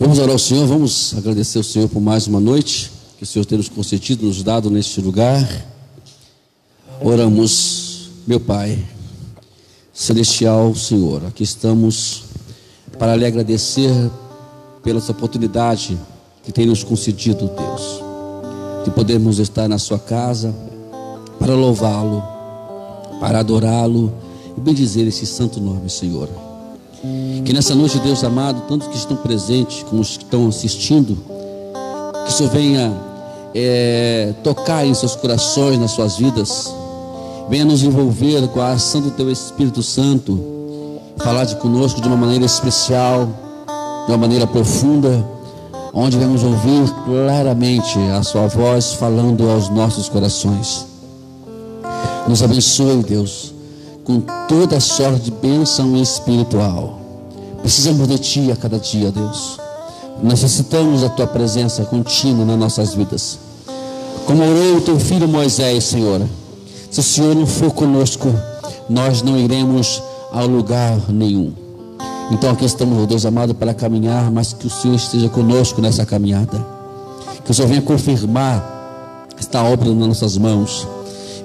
Vamos orar ao Senhor, vamos agradecer ao Senhor por mais uma noite que o Senhor tem nos concedido, nos dado neste lugar. Oramos, meu Pai celestial, Senhor, aqui estamos para lhe agradecer pela essa oportunidade que tem nos concedido, Deus, de podermos estar na sua casa para louvá-lo, para adorá-lo e bendizer esse santo nome, Senhor. Que nessa noite, Deus amado, tantos que estão presentes como os que estão assistindo, que o Senhor venha tocar em seus corações, nas suas vidas, venha nos envolver com a ação do Teu Espírito Santo, falar conosco de uma maneira especial, de uma maneira profunda, onde vamos ouvir claramente a Sua voz falando aos nossos corações. Nos abençoe, Deus, com toda sorte de bênção espiritual. Precisamos de Ti a cada dia, Deus. Necessitamos da Tua presença contínua nas nossas vidas. Como orou o Teu filho Moisés, Senhor, se o Senhor não for conosco, nós não iremos a lugar nenhum. Então aqui estamos, Deus amado, para caminhar, mas que o Senhor esteja conosco nessa caminhada. Que o Senhor venha confirmar esta obra nas nossas mãos.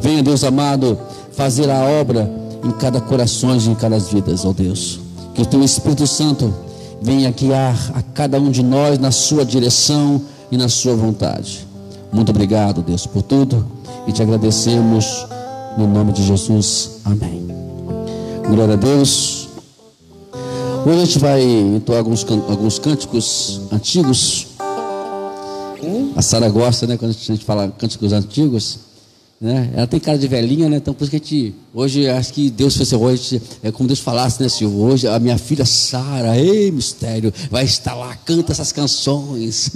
Venha, Deus amado, fazer a obra em cada coração e em cada vida, ó Deus. Que o Teu Espírito Santo venha guiar a cada um de nós na sua direção e na sua vontade. Muito obrigado, Deus, por tudo, e te agradecemos no nome de Jesus. Amém. Glória a Deus. Hoje a gente vai entoar alguns cânticos antigos. A Sara gosta, né, quando a gente fala cânticos antigos, né? Ela tem cara de velhinha, né? Então por isso que a gente, hoje acho que Deus fez hoje, é como Deus falasse, né, Silvio? Hoje a minha filha Sara, ei mistério, vai estar lá, canta essas canções.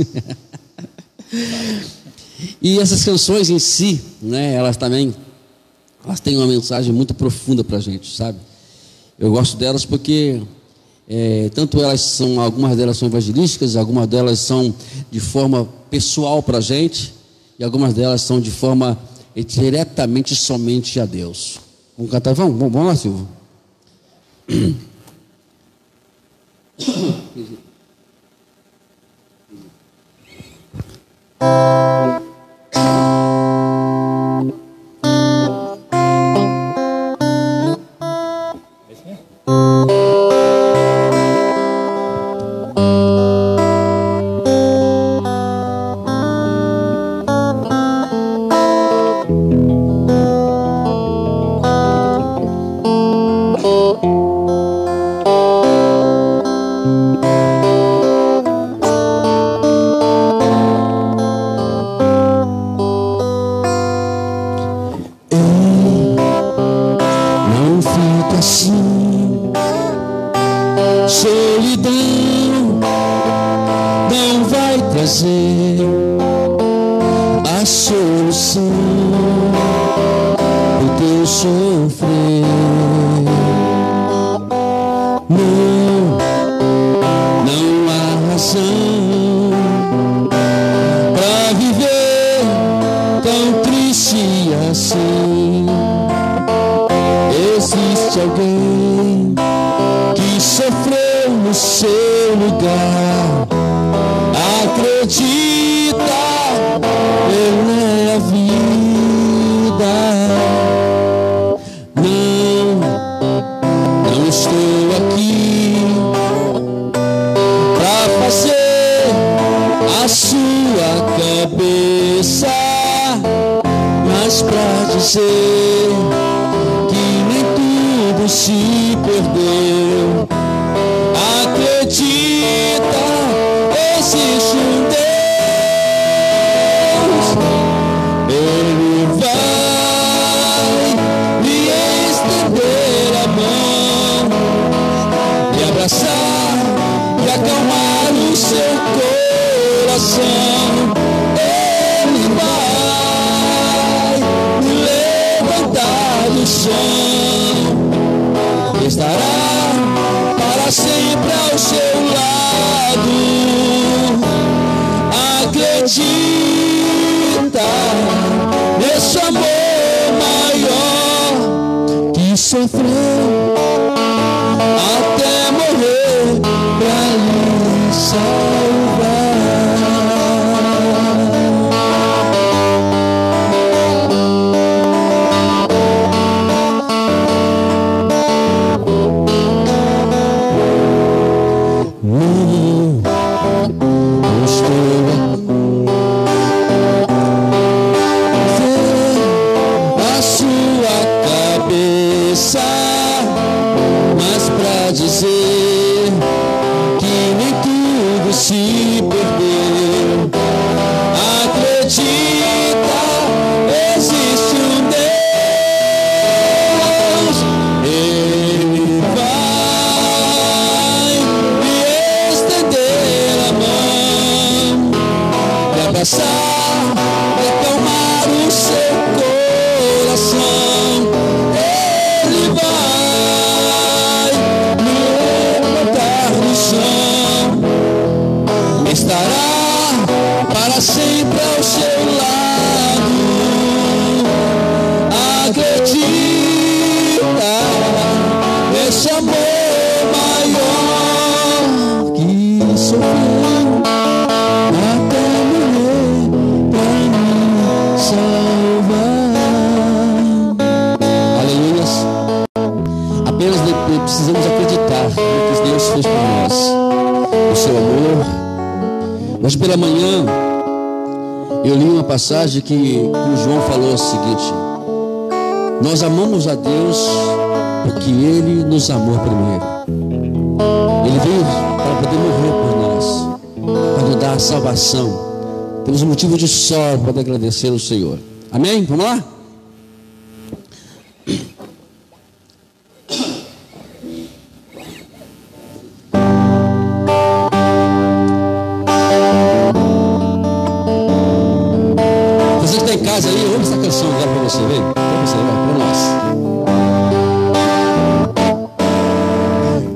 E essas canções em si, né, elas têm uma mensagem muito profunda para a gente, sabe? Eu gosto delas porque algumas delas são evangelísticas, algumas delas são de forma pessoal para a gente, e algumas delas são de forma diretamente somente a Deus. Vamos cantar? Vamos lá, Silvio. Sofreu até morrer pra lhe salvar. a sua cabeça, mas pra dizer que nem tudo se perdeu. Acredita, existe um Deus, Ele vai me estender a mão, me abraçar, acalmar o seu coração. Ele vai me levantar do chão, estará para sempre ao seu lado. Acredita nesse amor maior que sofreu até morrer para me salvar. Aleluias. Apenas precisamos acreditar no que Deus fez por nós, o seu amor. Hoje pela manhã eu li uma passagem que o João falou o seguinte: nós amamos a Deus porque Ele nos amou primeiro. Ele veio para poder morrer por nós, para nos dar a salvação. Temos um motivo de sobra para agradecer ao Senhor. Amém? Vamos lá? Aí, ouve essa canção agora para você, vem. Para você, vai, para nós.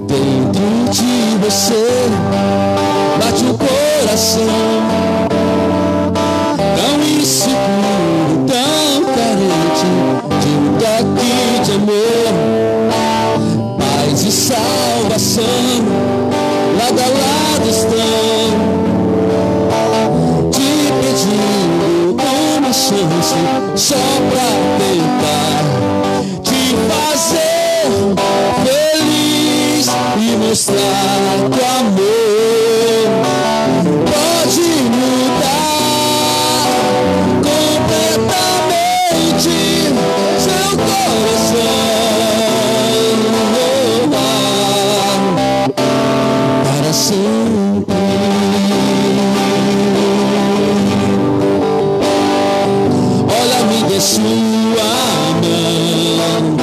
Dentro de você bate o coração, tão inseguro, tão carente de um toque de amor, paz e salvação, lado a lado estão, te pedindo chance só pra tentar te fazer feliz e mostrar que o amor pode mudar completamente seu coração para sempre. Sua mão,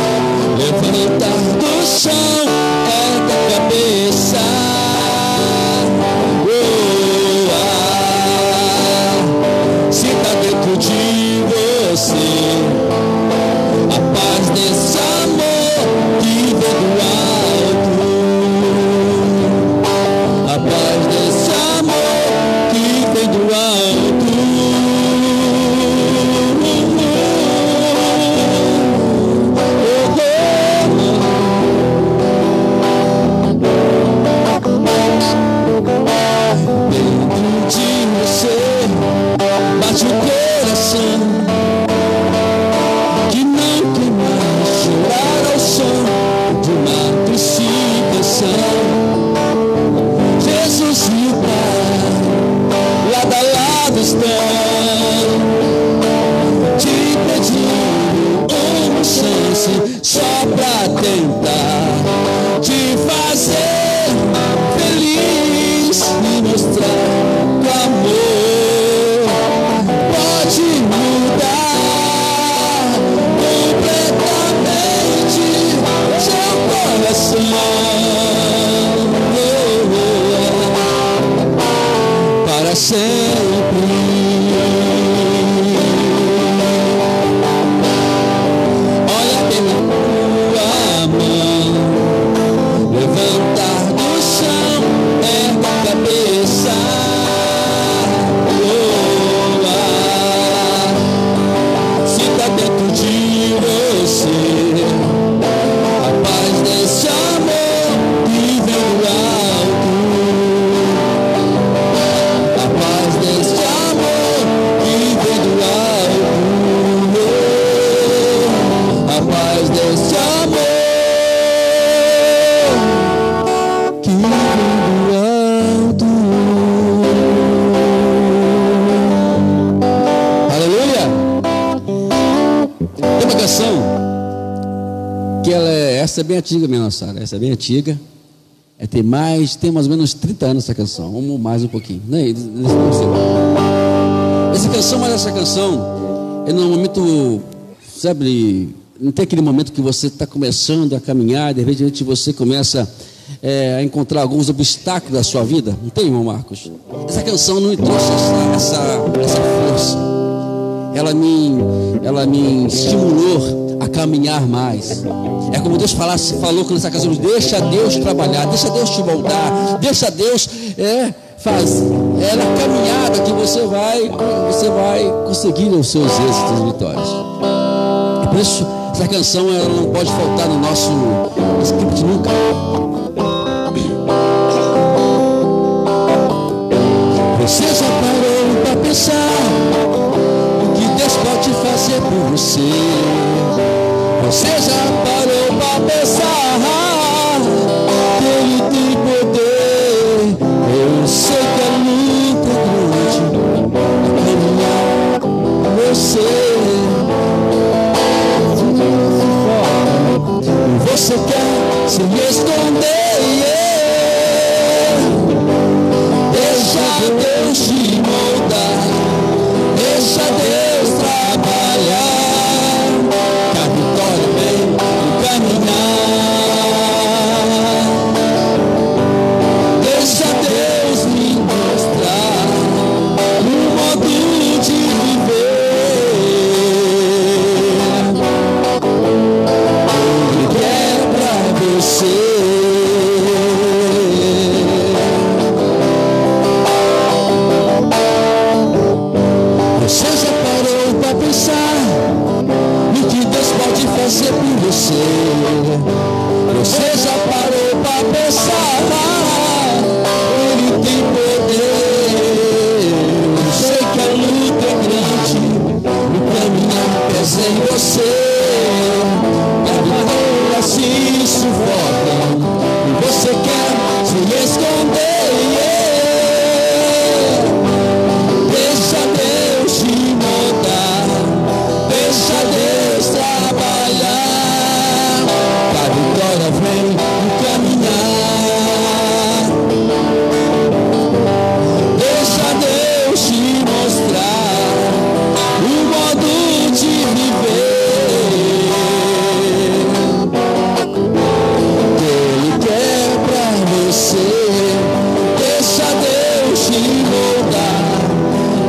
levantar do chão, ergue a cabeça. Se tá dentro de você a paz desse amor que vem do alto, a paz desse amor que vem do alto. Bate o coração que não tem mais chorar ao som de uma triste canção. Jesus e o Pai lado a lado estão, te pedindo uma chance só pra tentar te fazer feliz e mostrar o amor pode mudar completamente seu coração para sempre. Olha pela tua mão, levantar do chão, ergue a cabeça. Dentro de você a paz desse amor que vem do alto, a paz desse amor essa é bem antiga mesmo, Sara. Essa é bem antiga. Tem mais ou menos 30 anos essa canção, ou mais um pouquinho. Essa canção é num momento, sabe, não tem aquele momento que você está começando a caminhar, de repente você começa a encontrar alguns obstáculos da sua vida. Não tem, irmão Marcos? Essa canção não me trouxe essa força. Ela me estimulou a caminhar mais. É como Deus falou com essa canção: deixa Deus trabalhar, deixa Deus te moldar, deixa Deus fazer. É na caminhada que você vai conseguir os seus êxitos e vitórias. Por isso, essa canção ela não pode faltar no nosso script nunca. Você já parou para pensar o que Deus pode fazer por você? Você já parou para pensar que Ele tem poder? Eu sei que a luta é grande a caminhar você. Você quer se esconder? Deixa Deus te moldar, deixa Deus trabalhar, que a vitória vem no caminhar. Deixa Deus me mostrar um modo de viver. Ele quer pra você. Fazer por você. Você já parou para pensar? Ele tem poder. Eu sei que a luta é grande, o caminhar pesa em você. E a vitória se sufoca e você quer se esconder. Deixa Deus te moldar, deixa Deus trabalhar, que a vitória vem no caminhar. Deixa Deus te mostrar o modo de viver que Ele quer pra você. Deixa Deus te moldar,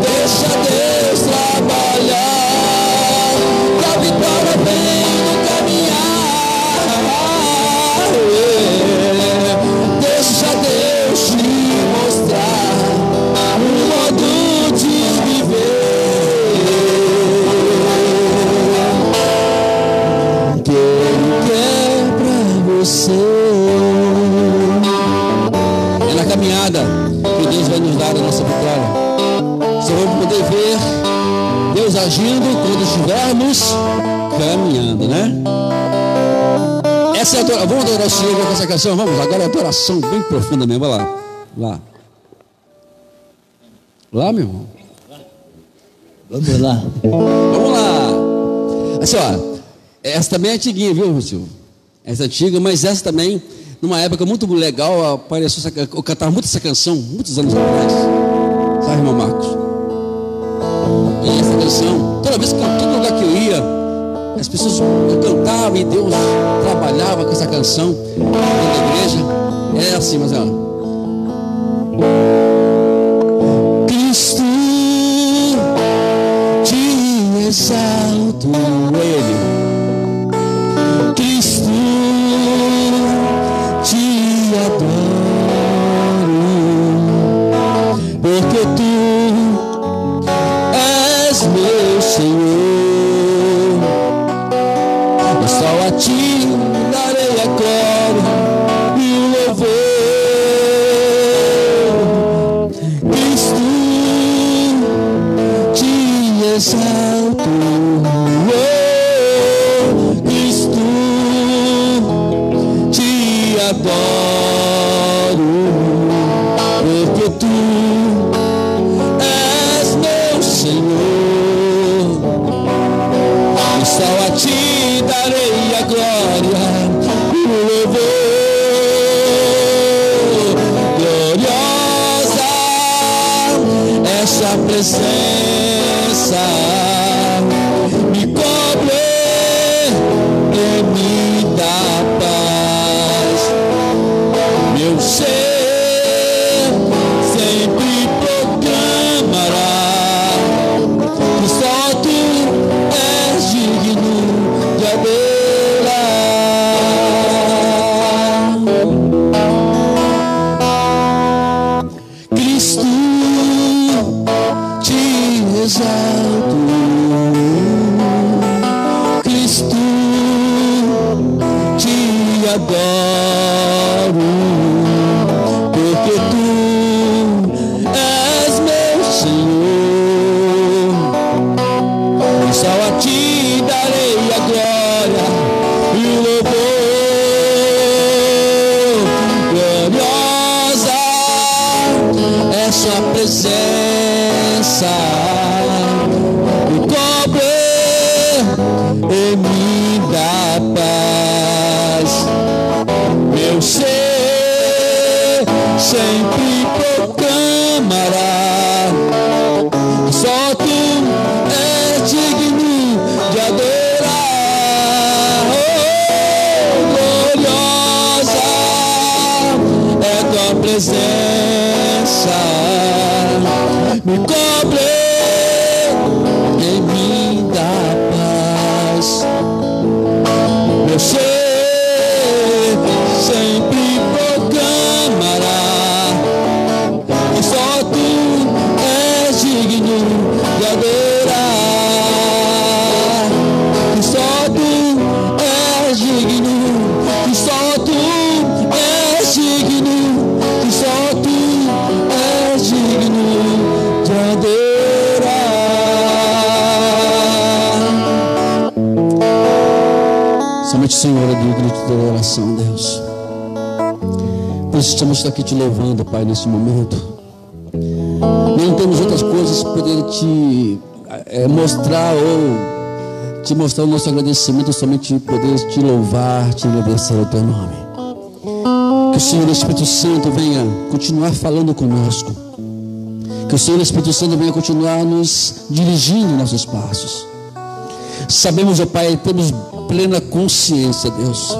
deixa Deus trabalhar, que a vitória vem no caminhar. Deixa Deus te mostrar um modo de viver que Ele quer pra você. É na caminhada que Deus vai nos dar a nossa vitória. Só vamos poder ver Deus agindo quando estivermos caminhando, né? Essa é a adoração. Vamos adorar o Senhor com essa canção? Vamos, agora é adoração bem profunda mesmo. Vai lá. Lá, meu irmão. Vamos lá. Vamos lá. Assim, ó, essa também é antiguinha, viu, Silvio? Essa é antiga, mas essa também, numa época muito legal, apareceu eu cantava muito essa canção, muitos anos atrás. Sabe, irmão Marcos? E essa canção, toda vez que todo lugar que eu ia, as pessoas cantavam e Deus trabalhava com essa canção na igreja. É assim, mas ó. Cristo, te exalto, Ele. Cristo, te adoro, porque tu és meu Senhor. Só a ti darei a glória e o louvor. Cristo, te exalto, oh, Cristo, te adoro, porque tu és meu Senhor. E só a ti darei a glória essa presença me cobre e me dá paz. Meu ser sempre proclamará que só tu és digno de adorar. Cristo, te exalto. Cristo, te adoro, porque tu és meu Senhor, e só a ti darei a glória e o louvor. Gloriosa é sua presença, me cobre e me dá paz. Meu ser sempre proclamará que só tu és digno de adorar. Oh, gloriosa é tua presença, me cobre e me dá paz. Meu ser sempre proclamará que só tu és digno de adorar, que só tu és digno, que só tu és digno, que só tu és digno de adorar. Somente o Senhor é digno de toda oração, Deus. Por isso estamos aqui te louvando, Pai, nesse momento. Não temos outras coisas para poder te mostrar ou te mostrar o nosso agradecimento, somente poder te louvar, te agradecer o teu nome. Que o Senhor Espírito Santo venha continuar falando conosco. Que o Senhor Espírito Santo venha continuar nos dirigindo nossos passos. Sabemos, ó Pai, temos plena consciência, Deus,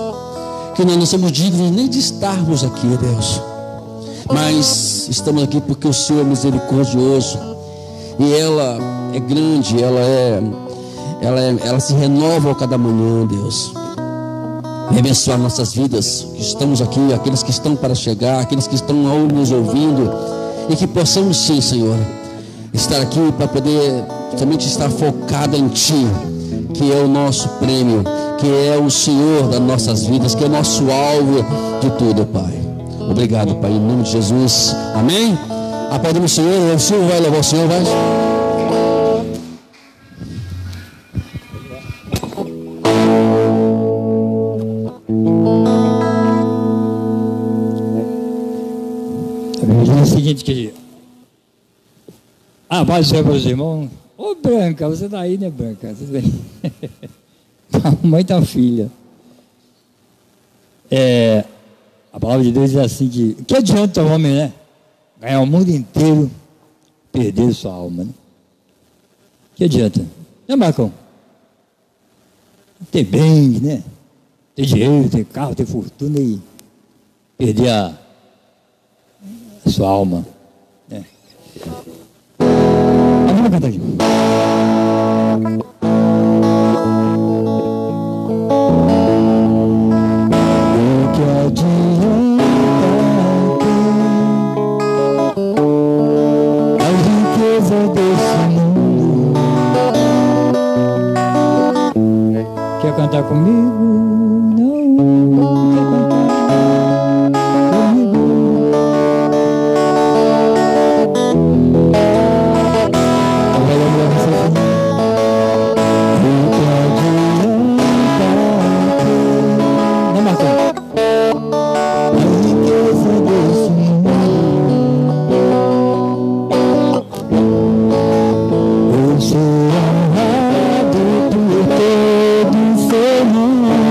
que nós não somos dignos nem de estarmos aqui, Deus, mas estamos aqui porque o Senhor é misericordioso e ela é grande, ela se renova a cada manhã, Deus. E abençoar nossas vidas, que estamos aqui, aqueles que estão para chegar, aqueles que estão nos ouvindo, e que possamos sim, Senhor, estar aqui para poder somente estar focado em Ti, que é o nosso prêmio, que é o Senhor das nossas vidas, que é o nosso alvo de tudo, Pai. Obrigado, Pai, em nome de Jesus. Amém? Aplaudimos o Senhor. O Senhor vai louvar o Senhor, vai. É o seguinte, que a paz do Senhor para os irmãos. Ô Branca, você está aí, né, Branca? Tudo bem? A mãe da filha. A palavra de Deus diz assim: que adianta o homem, né, ganhar o mundo inteiro, perder sua alma, né? Que adianta? Né, Marcão? Ter bem, né? Ter dinheiro, ter carro, ter fortuna e perder a sua alma, né? Vamos cantar aqui. Quer cantar comigo? Não quer cantar comigo. Não, Marcão. A riqueza desse mundo, eu sou honrado por todo ser humano.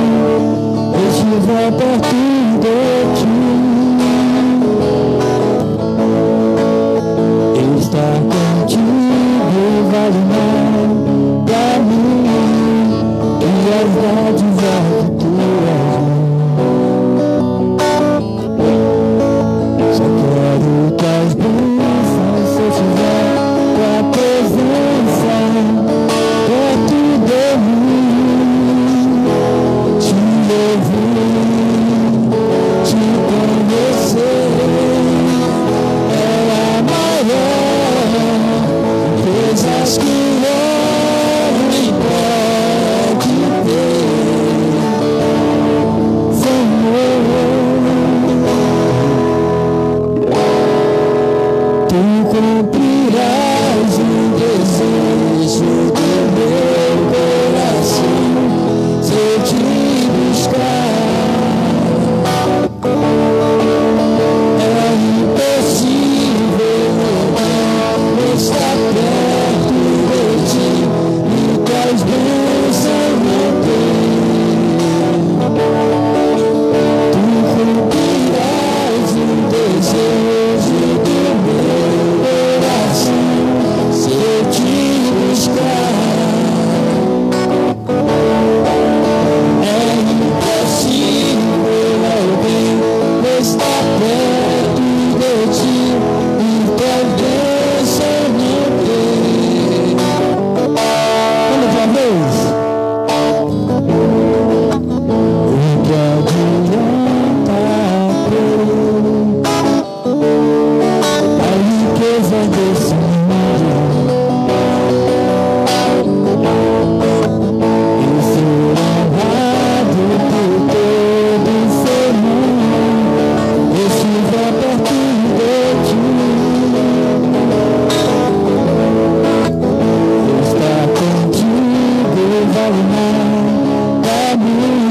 Tu cumprirás o desejo do meu coração, se eu te buscar. É impossível não estar perto de ti, e tuas bênçãos não tem. Tu cumprirás o desejo do meu coração, se eu te buscar. É impossível alguém estar perto de ti, e tua bênção não tem. Olha outra vez. O que adianta a riqueza desse mundo e ser honrado por todo ser mundo, estiver perto de ti, estar contigo vale mais pra mim,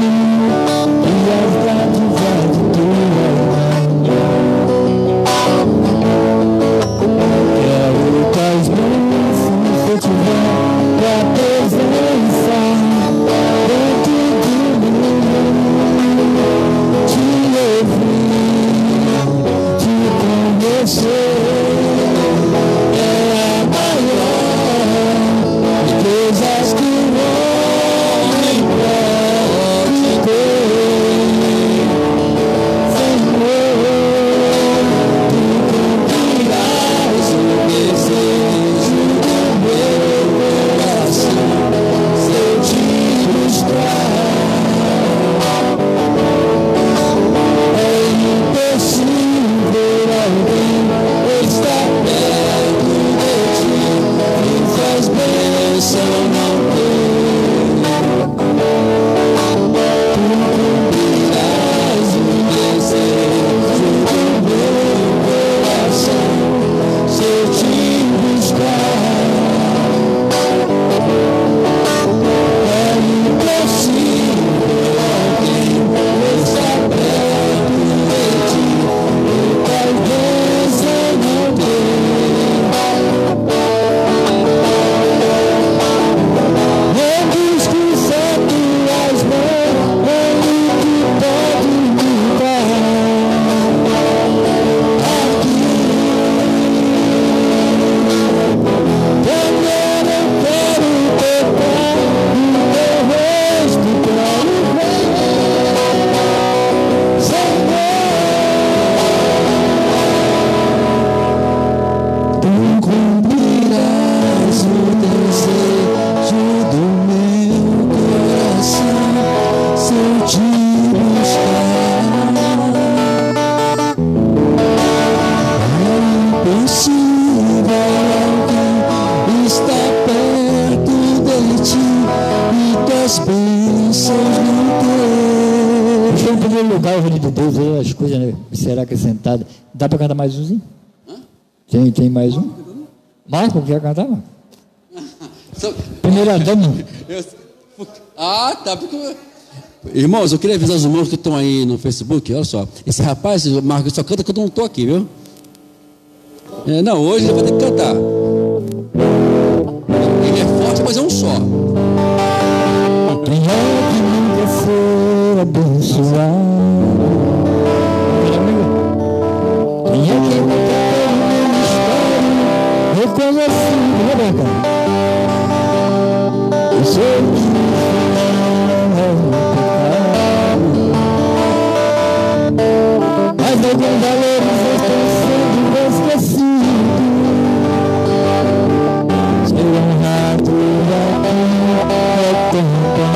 e as dádivas de tua mão. Quero tuas bênçãos se eu tiver tua presença dentro de mim, te ouvir, te conhecer. É a maior riqueza que o homem pode ter. Senhor, tu cumprirás o desejo do meu coração, se eu te buscar. É impossível alguém estar perto de ti, e tuas bênçãos não tem. Tu cumprirás o desejo do meu coração, se eu te buscar. É impossível alguém estar perto de ti, e tuas bênçãos não tem. Eu busco só tuas mãos, onde tu pode me dar. Aqui, quando eu não quero tocar o teu rosto pra me ver, Senhor, tu cumprirás o desejo do meu coração, se eu te buscar. É impossível alguém estar perto de ti, e tuas bênçãos não ter. Deixa eu em primeiro lugar o reino de Deus, aí as coisas, né? Será que é sentado? Dá pra cantar mais umzinho? Tem mais um? Marco, quer cantar, Marco? Primeira dama. Ah, tá. Porque... Irmãos, eu queria avisar os irmãos que estão aí no Facebook. Olha só, esse rapaz, o Marcos, só canta quando eu não estou aqui, viu? Não, hoje ele vai ter que cantar. Ele é forte, mas é um só. Quem é que nunca foi abençoado? Quem é que nunca teve um mistério reconhecido, Rebeca? Eu sei que não é um pecado, mas alguns valores estão sendo esquecidos. Ser honrado aqui é tão bom,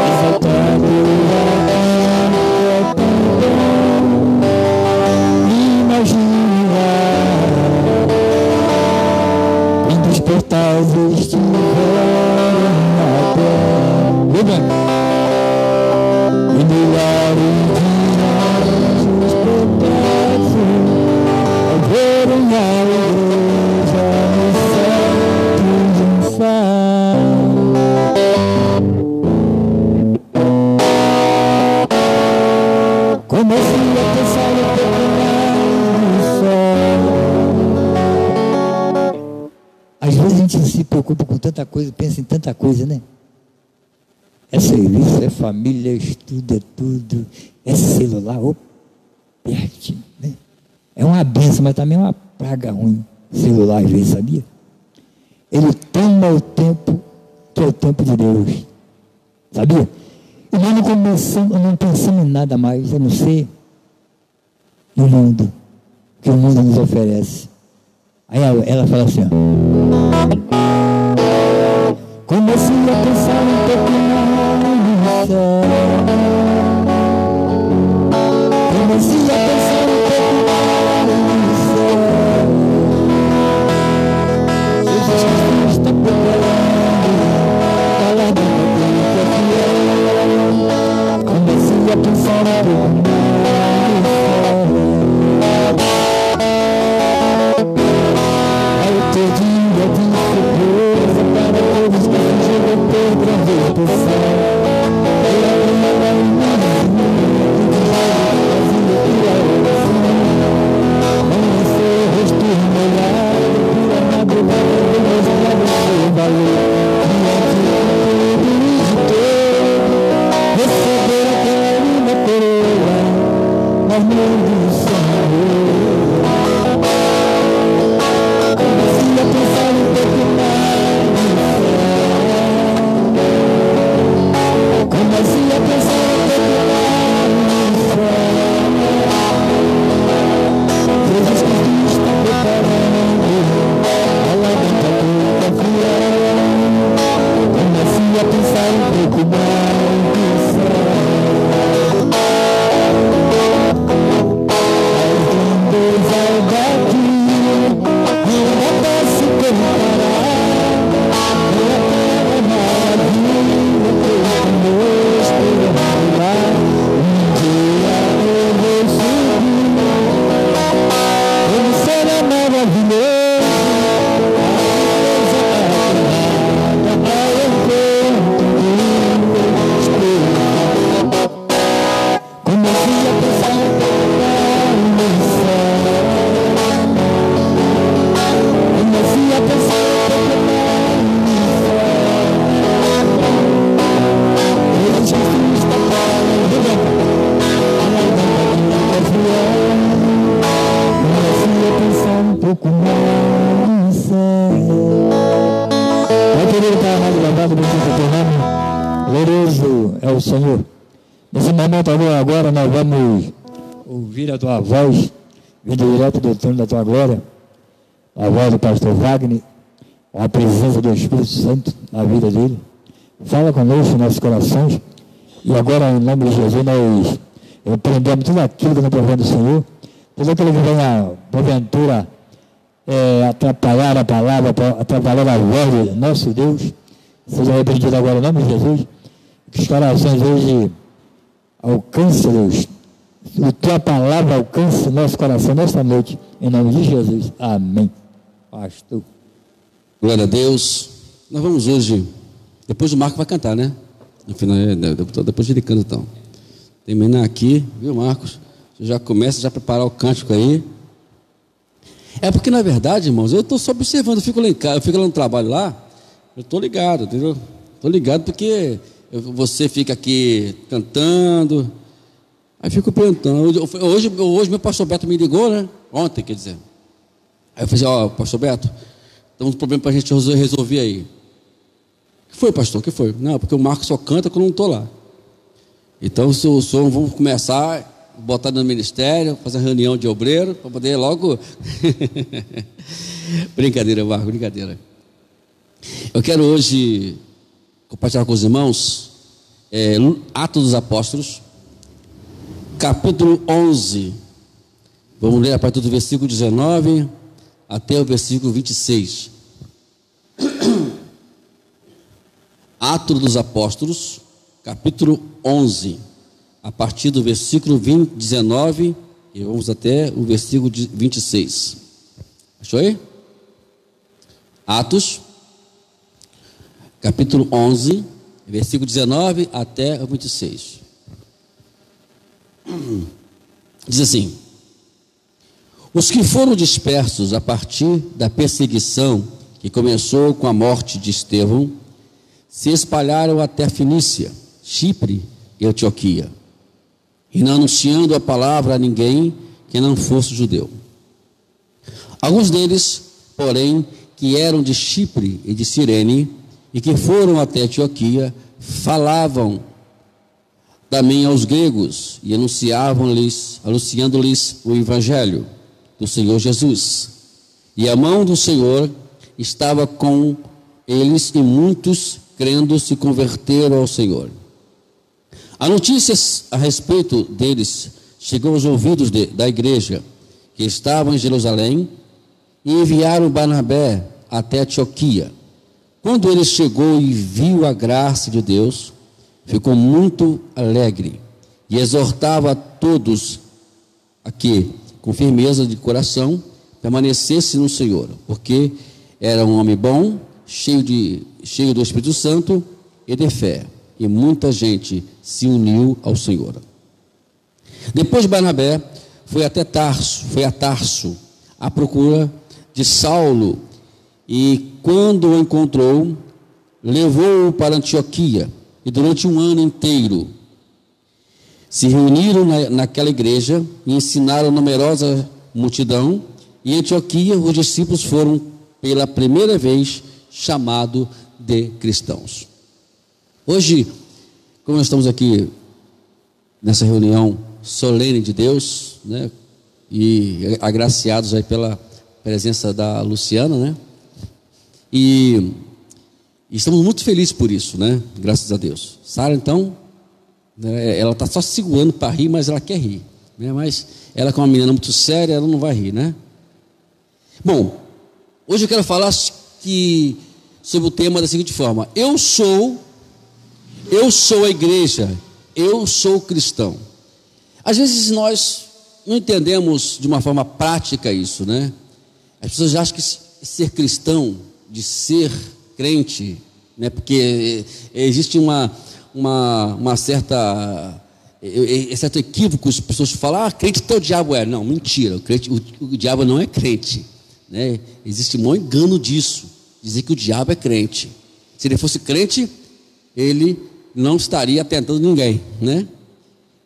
exaltado aqui é tão bom. Imagina quantos portais estiveram na terra, e milhares de anjos protegem. preocupa com tanta coisa, pensa em tanta coisa, né? É serviço, é família, é estudo, é tudo, é celular, perde, né? É uma benção, mas também é uma praga ruim, celular às vezes, sabia? Ele toma o tempo, que é o tempo de Deus, sabia? E nós não pensamos em nada mais, a não ser no mundo, que o mundo nos oferece. Aí ela fala assim, ó. Comecei a pensar um pouco mais no céu. Comecei a pensar um pouco mais no céu. Jesus Cristo está preparando a lágrima dele que é fiel. Comecei a pensar um pouco mais no céu. Aí todo dia de surpresa para todos que chegam outra vez do céu. Ela vai Senhor, nesse momento agora nós vamos ouvir a tua voz, vindo direto do trono da tua glória, a voz do pastor Wagner, a presença do Espírito Santo na vida dele. Fala conosco, nossos corações, e agora em nome de Jesus nós repreendemos tudo aquilo que não provém do Senhor, tudo aquilo que venha porventura atrapalhar a palavra, atrapalhar a voz do nosso Deus, seja repreendido agora em nome de Jesus. Que os corações hoje alcancem, Deus, a tua palavra alcance o nosso coração nesta noite, em nome de Jesus. Amém. Pastor. Glória a Deus. Nós vamos hoje, depois o Marco vai cantar, né? No final, depois ele canta então. Terminar aqui, viu, Marcos? Você já começa a preparar o cântico aí. É porque, na verdade, irmãos, eu estou só observando, eu fico lá em casa, eu fico lá no trabalho lá, eu estou ligado, entendeu? Estou ligado porque você fica aqui cantando, aí fico perguntando. Hoje meu pastor Beto me ligou, né? Ontem, quer dizer. Aí eu falei, pastor Beto, tem um problema para a gente resolver aí. O que foi, pastor? O que foi? Não, porque o Marcos só canta quando eu não estou lá. Então, vamos começar a botar no ministério, fazer reunião de obreiro, para poder logo... Brincadeira, Marcos, brincadeira. Eu quero hoje compartilhar com os irmãos Atos dos Apóstolos, capítulo 11. Vamos ler a partir do versículo 19 até o versículo 26. Atos dos Apóstolos, capítulo 11, a partir do versículo 19 e vamos até o versículo 26. Achou aí? Atos, capítulo 11, versículo 19 até o 26. Diz assim: os que foram dispersos a partir da perseguição que começou com a morte de Estevão, se espalharam até a Fenícia, Chipre e Antioquia, e não anunciando a palavra a ninguém que não fosse judeu. Alguns deles, porém, que eram de Chipre e de Cirene, e que foram até Antioquia, falavam também aos gregos e anunciando-lhes o evangelho do Senhor Jesus. E a mão do Senhor estava com eles, e muitos, crendo, se converteram ao Senhor. A notícia a respeito deles chegou aos ouvidos da igreja que estava em Jerusalém, e enviaram Barnabé até Antioquia. Quando ele chegou e viu a graça de Deus, ficou muito alegre e exortava a todos a que, com firmeza de coração, permanecesse no Senhor, porque era um homem bom, cheio do Espírito Santo e de fé, e muita gente se uniu ao Senhor. Depois Barnabé foi a Tarso, à procura de Saulo, e quando o encontrou, levou-o para Antioquia, e durante um ano inteiro se reuniram naquela igreja e ensinaram numerosa multidão. E em Antioquia os discípulos foram pela primeira vez chamados de cristãos. Hoje, como nós estamos aqui nessa reunião solene de Deus, né, e agraciados aí pela presença da Luciana, né, e estamos muito felizes por isso, né, graças a Deus. Sara, então, né, ela está só segurando para rir, mas ela quer rir, né, mas ela, como uma menina muito séria, ela não vai rir, né. Bom, hoje eu quero falar sobre o tema da seguinte forma: eu sou a igreja, eu sou cristão. Às vezes nós não entendemos de uma forma prática isso, né? As pessoas acham que ser cristão, de ser crente, né? Porque existe uma certa certo equívoco, as pessoas falam, crente até o diabo é. Não, mentira, o diabo não é crente, né? Existe um engano disso, dizer que o diabo é crente. Se ele fosse crente, ele não estaria tentando ninguém, né?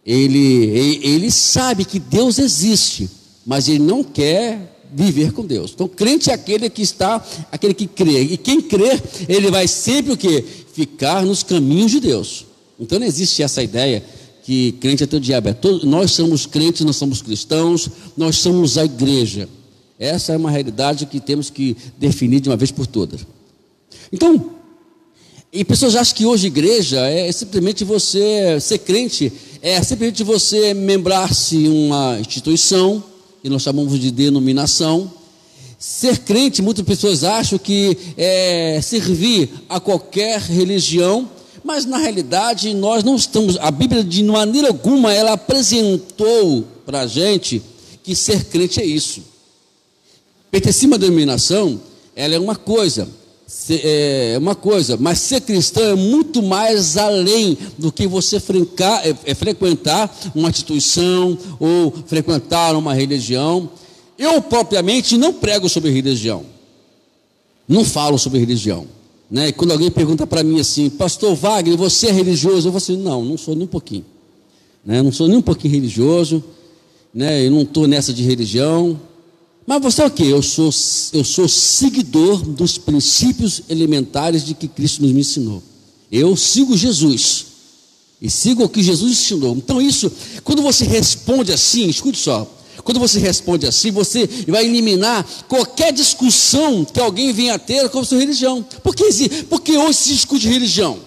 Ele sabe que Deus existe, mas ele não quer viver com Deus. Então, crente é aquele que crê, e quem crê, ele vai sempre o quê? Ficar nos caminhos de Deus. Então não existe essa ideia que crente é teu diabo. Nós somos crentes, nós somos cristãos, nós somos a igreja. Essa é uma realidade que temos que definir de uma vez por todas. Então, e pessoas acham que hoje igreja é simplesmente você ser crente, é simplesmente você membrar-se em uma instituição, que nós chamamos de denominação. Ser crente, muitas pessoas acham que é servir a qualquer religião, mas na realidade nós não estamos, a Bíblia de maneira alguma ela apresentou para a gente que ser crente é isso. Pertencer a uma denominação, ela é uma coisa, mas ser cristão é muito mais além do que você frequentar uma instituição ou frequentar uma religião. Eu propriamente não prego sobre religião, não falo sobre religião, né? Quando alguém pergunta para mim assim, pastor Wagner, você é religioso? Eu vou assim, não sou nem um pouquinho, né? Não sou nem um pouquinho religioso, né? Eu não estou nessa de religião. Mas você é o quê? Eu sou seguidor dos princípios elementares de que Cristo nos ensinou. Eu sigo Jesus e sigo o que Jesus ensinou. Então isso, quando você responde assim, escute só, quando você responde assim, você vai eliminar qualquer discussão que alguém venha a ter com a sua religião. Porque hoje se discute religião?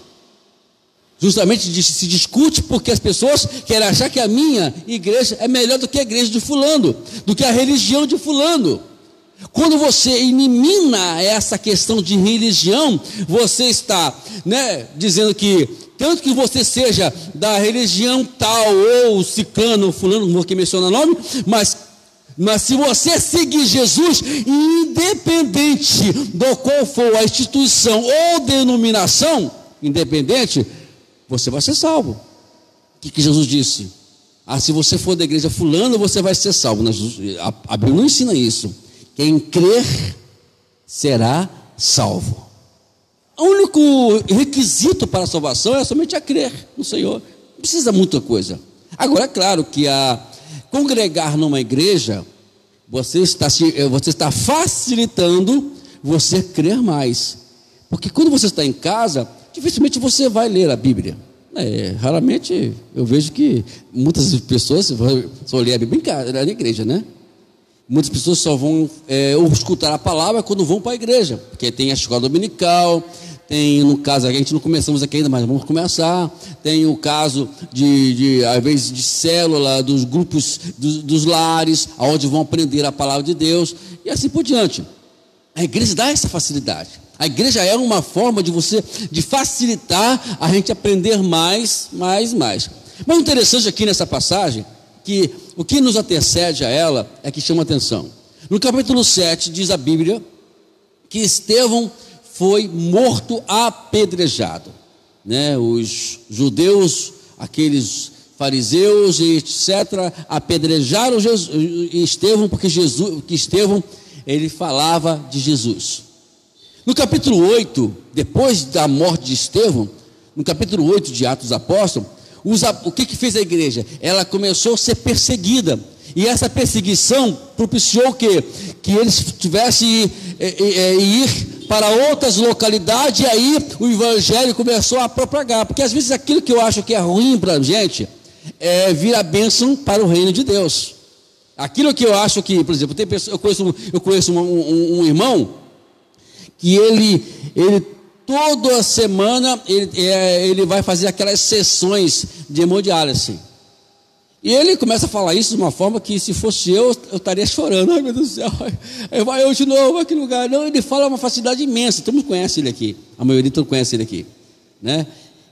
Justamente se discute porque as pessoas querem achar que a minha igreja é melhor do que a igreja de fulano, do que a religião de fulano. Quando você elimina essa questão de religião, você está, né, dizendo que tanto que você seja da religião tal ou ciclano, fulano, não vou aqui mencionar nome, mas se você seguir Jesus, independente do qual for a instituição ou denominação, independente, você vai ser salvo. O que Jesus disse? Se você for da igreja fulana, você vai ser salvo. A Bíblia não ensina isso. Quem crer será salvo. O único requisito para a salvação é somente a crer no Senhor. Não precisa muita coisa. Agora, é claro que a congregar numa igreja, você está facilitando você crer mais. Porque quando você está em casa, dificilmente você vai ler a Bíblia. Raramente eu vejo que muitas pessoas só lêem a Bíblia em casa, na igreja, né? Muitas pessoas só vão escutar a palavra quando vão para a igreja, porque tem a escola dominical, tem, no caso, a gente não começamos aqui ainda, mas vamos começar. Tem o caso às vezes, de célula, dos grupos dos lares, onde vão aprender a palavra de Deus, e assim por diante. A igreja dá essa facilidade. A igreja é uma forma de facilitar a gente aprender mais. Mas o interessante aqui nessa passagem, que o que nos antecede a ela é que chama atenção. No capítulo 7 diz a Bíblia que Estevão foi morto apedrejado, né? Os judeus, aqueles fariseus e etc., apedrejaram Estevão, porque Estevão, ele falava de Jesus. No capítulo 8, depois da morte de Estevão, no capítulo 8 de Atos dos Apóstolos, o que fez a igreja? Ela começou a ser perseguida, e essa perseguição propiciou que eles tivessem ir para outras localidades, e aí o evangelho começou a propagar, porque às vezes aquilo que eu acho que é ruim para a gente, vira bênção para o reino de Deus. Aquilo que eu acho que, por exemplo, eu conheço um irmão, que ele toda semana, ele vai fazer aquelas sessões de hemodiálise. E ele começa a falar isso de uma forma que, se fosse eu estaria chorando. Ai, meu Deus do céu, vai eu de novo, aquele lugar. Não, ele fala uma facilidade imensa. Todo mundo conhece ele aqui. A maioria todo conhece ele aqui, né?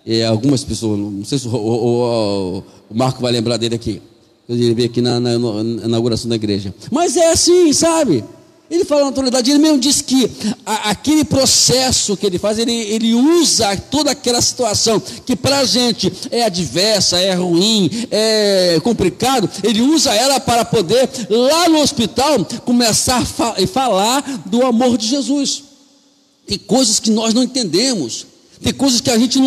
E algumas pessoas, não sei se o Marco vai lembrar dele aqui. Ele veio aqui na inauguração da igreja. Mas é assim, sabe? Ele fala na naturalidade, ele mesmo diz que aquele processo que ele faz, ele usa toda aquela situação que para a gente é adversa, é ruim, é complicado, ele usa ela para poder, lá no hospital, começar a falar do amor de Jesus. Tem coisas que nós não entendemos, tem coisas que a gente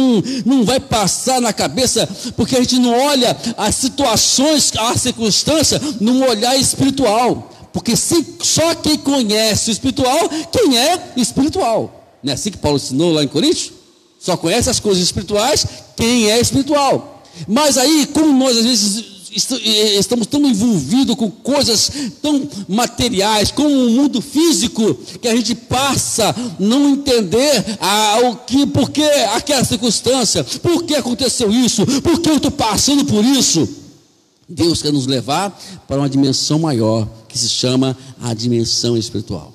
não vai passar na cabeça, porque a gente não olha as situações, a circunstância, num olhar espiritual. Porque só quem conhece o espiritual, quem é espiritual. Não é assim que Paulo ensinou lá em Coríntios? Só conhece as coisas espirituais quem é espiritual. Mas aí, como nós às vezes estamos tão envolvidos com coisas tão materiais, como o mundo físico, que a gente passa a não entender por que aquela circunstância, por que aconteceu isso, por que eu estou passando por isso. Deus quer nos levar para uma dimensão maior, que se chama a dimensão espiritual.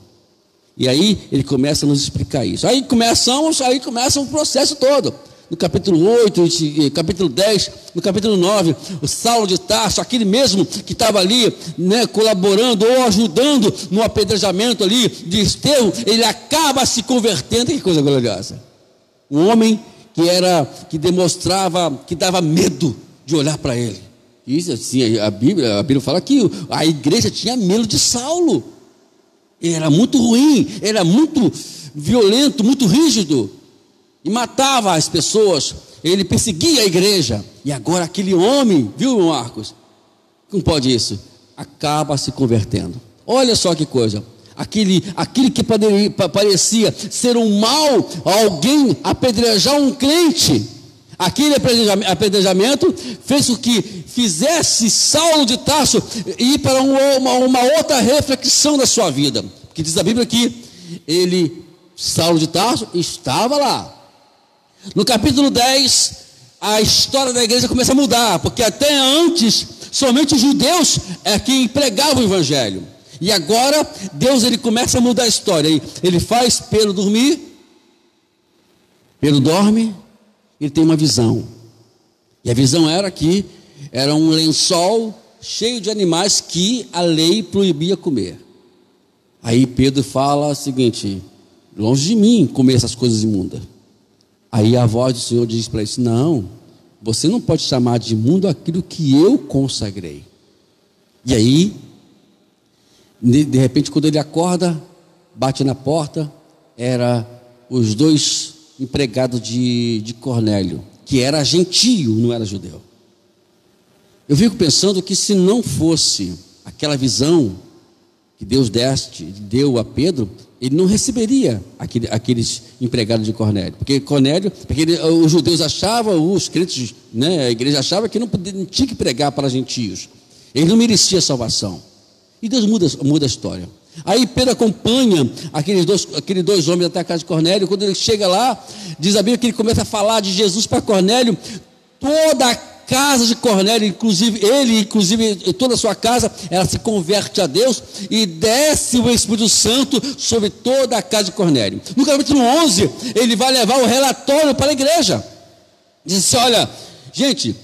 E aí ele começa a nos explicar isso. Aí começa o processo todo. No capítulo 8, capítulo 10, no capítulo 9, o Saulo de Tarso, aquele mesmo que estava ali, né, colaborando ou ajudando no apedrejamento ali de Estevão, ele acaba se convertendo. Que coisa gloriosa! Um homem que demonstrava, que dava medo de olhar para ele. Isso assim, a Bíblia fala que a igreja tinha medo de Saulo. Ele era muito ruim, era muito violento, muito rígido, e matava as pessoas. Ele perseguia a igreja. E agora aquele homem, viu, Marcos? Como pode isso? Acaba se convertendo. Olha só que coisa. Aquele que parecia ser um mal, alguém apedrejar um crente. Aquele apedrejamento fez com que fizesse Saulo de Tarso ir para uma outra reflexão da sua vida. Porque diz a Bíblia que Saulo de Tarso, estava lá. No capítulo 10, a história da igreja começa a mudar, porque até antes, somente os judeus é quem pregavam o evangelho. E agora, Deus ele começa a mudar a história. Ele faz Pedro dormir, Pedro dorme, ele tem uma visão. E a visão era um lençol cheio de animais que a lei proibia comer. Aí Pedro fala o seguinte: longe de mim comer essas coisas imundas. Aí a voz do Senhor diz para ele: não, você não pode chamar de imundo aquilo que eu consagrei. E aí, de repente, quando ele acorda, bate na porta, era os dois empregados de Cornélio, que era gentio, não era judeu. Eu fico pensando que se não fosse aquela visão que Deus deu a Pedro, ele não receberia aqueles empregados de Cornélio, porque os judeus achavam, os crentes, né, a igreja achava que não tinha que pregar para gentios, ele não merecia salvação. E Deus muda a história. Aí Pedro acompanha aqueles dois homens até a casa de Cornélio. Quando ele chega lá, diz a Bíblia que ele começa a falar de Jesus para Cornélio. Toda a casa de Cornélio, inclusive toda a sua casa, ela se converte a Deus e desce o Espírito Santo sobre toda a casa de Cornélio. No capítulo 11, ele vai levar o relatório para a igreja. Diz assim: olha, gente,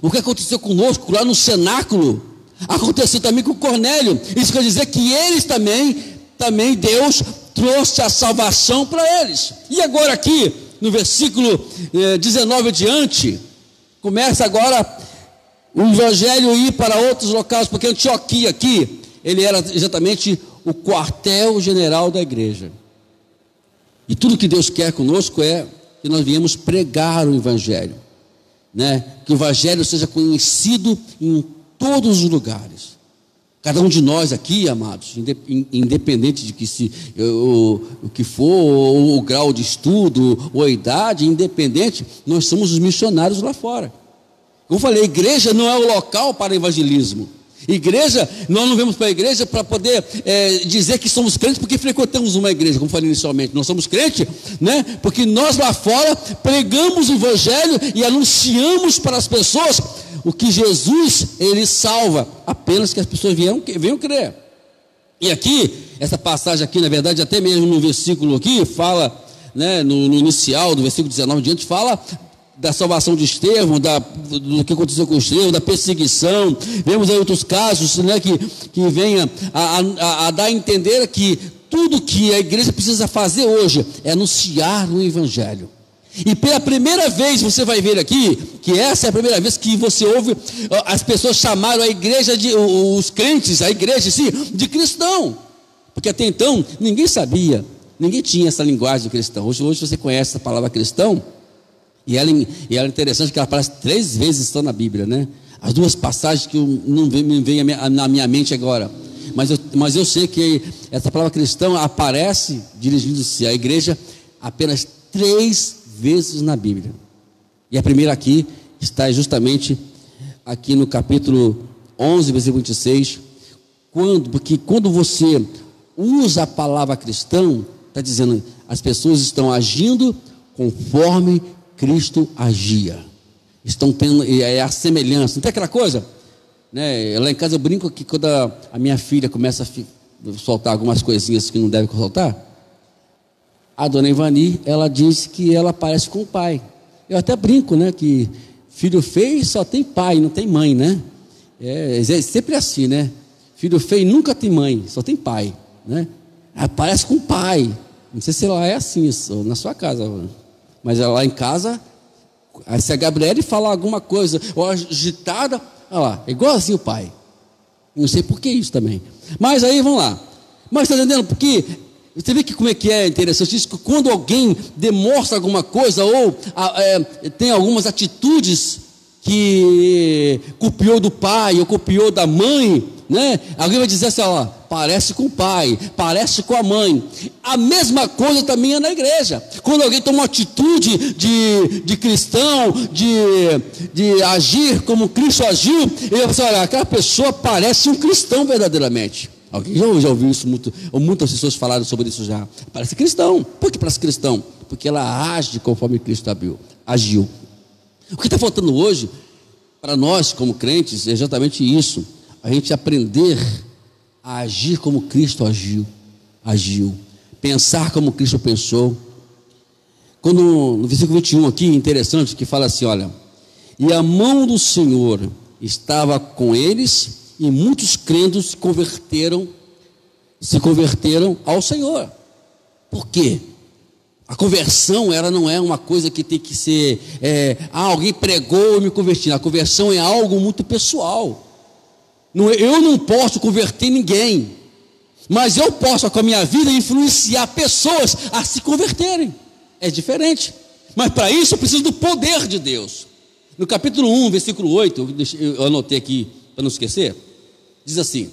o que aconteceu conosco lá no cenáculo aconteceu também com Cornélio. Isso quer dizer que eles também Deus trouxe a salvação para eles. E agora aqui, no versículo 19 adiante, começa agora o evangelho ir para outros locais, porque Antioquia aqui, ele era exatamente o quartel-general da igreja. E tudo que Deus quer conosco é que nós viemos pregar o evangelho, né? Que o evangelho seja conhecido em todos os lugares. Cada um de nós aqui, amados, independente de o que for, ou o grau de estudo, ou a idade, independente, nós somos os missionários lá fora. Como eu falei, a igreja não é o local para evangelismo. Igreja, nós não vamos para a igreja para poder dizer que somos crentes porque frequentamos uma igreja, como falei inicialmente. Nós somos crentes, né? Porque nós lá fora pregamos o evangelho e anunciamos para as pessoas o que Jesus, ele salva, apenas que as pessoas venham crer. E aqui, essa passagem aqui, na verdade, até mesmo no versículo aqui, fala, né, no inicial do versículo 19 diante, fala da salvação de Estevão, do que aconteceu com Estevão, da perseguição. Vemos aí outros casos, né, que venha a dar a entender que tudo que a igreja precisa fazer hoje é anunciar o evangelho. E pela primeira vez você vai ver aqui, que essa é a primeira vez que você ouve as pessoas chamaram a igreja, os crentes, a igreja em si, de cristão. Porque até então ninguém sabia, ninguém tinha essa linguagem de cristão. Hoje você conhece essa palavra cristão, e ela é interessante que ela aparece 3 vezes só na Bíblia, né? As duas passagens que não me vem na minha mente agora, mas eu sei que essa palavra cristão aparece dirigindo-se à igreja apenas 3 vezes na Bíblia. E a primeira aqui está justamente aqui no capítulo 11, versículo 26, porque quando você usa a palavra cristão, está dizendo, as pessoas estão agindo conforme Cristo agia, estão tendo a semelhança. Não tem aquela coisa, né? Lá em casa eu brinco que quando a minha filha começa a soltar algumas coisinhas que não deve soltar, a dona Ivani, ela diz que ela parece com o pai. Eu até brinco, né, que filho feio só tem pai, não tem mãe, né? É sempre assim, né? Filho feio nunca tem mãe, só tem pai, né? Ela parece com o pai. Não sei se ela é assim na sua casa, mas lá em casa, se a Gabriele falar alguma coisa, ou agitada, olha lá, é igualzinho o pai. Não sei por que isso também. Mas aí, vamos lá. Mas está entendendo? Porque você vê que como é que é interessante isso, que quando alguém demonstra alguma coisa, ou tem algumas atitudes que copiou do pai, ou copiou da mãe, né? Alguém vai dizer assim, ó, parece com o pai, parece com a mãe. A mesma coisa também é na igreja. Quando alguém toma uma atitude de cristão, de agir como Cristo agiu, ele vai pensar, olha, aquela pessoa parece um cristão verdadeiramente. Alguém já ouviu isso muito, ou muitas pessoas falaram sobre isso já. Parece cristão. Por que parece cristão? Porque ela age conforme Cristo agiu. O que está faltando hoje, para nós como crentes, é exatamente isso. A gente aprender a agir como Cristo agiu. Pensar como Cristo pensou. Quando no versículo 21 aqui, interessante, que fala assim, olha, e a mão do Senhor estava com eles, e muitos crentes se converteram ao Senhor. Por quê? A conversão, ela não é uma coisa que tem que ser, alguém pregou e me converti. A conversão é algo muito pessoal. Eu não posso converter ninguém. Mas eu posso, com a minha vida, influenciar pessoas a se converterem. É diferente. Mas para isso eu preciso do poder de Deus. No capítulo 1, versículo 8, eu anotei aqui para não esquecer, diz assim: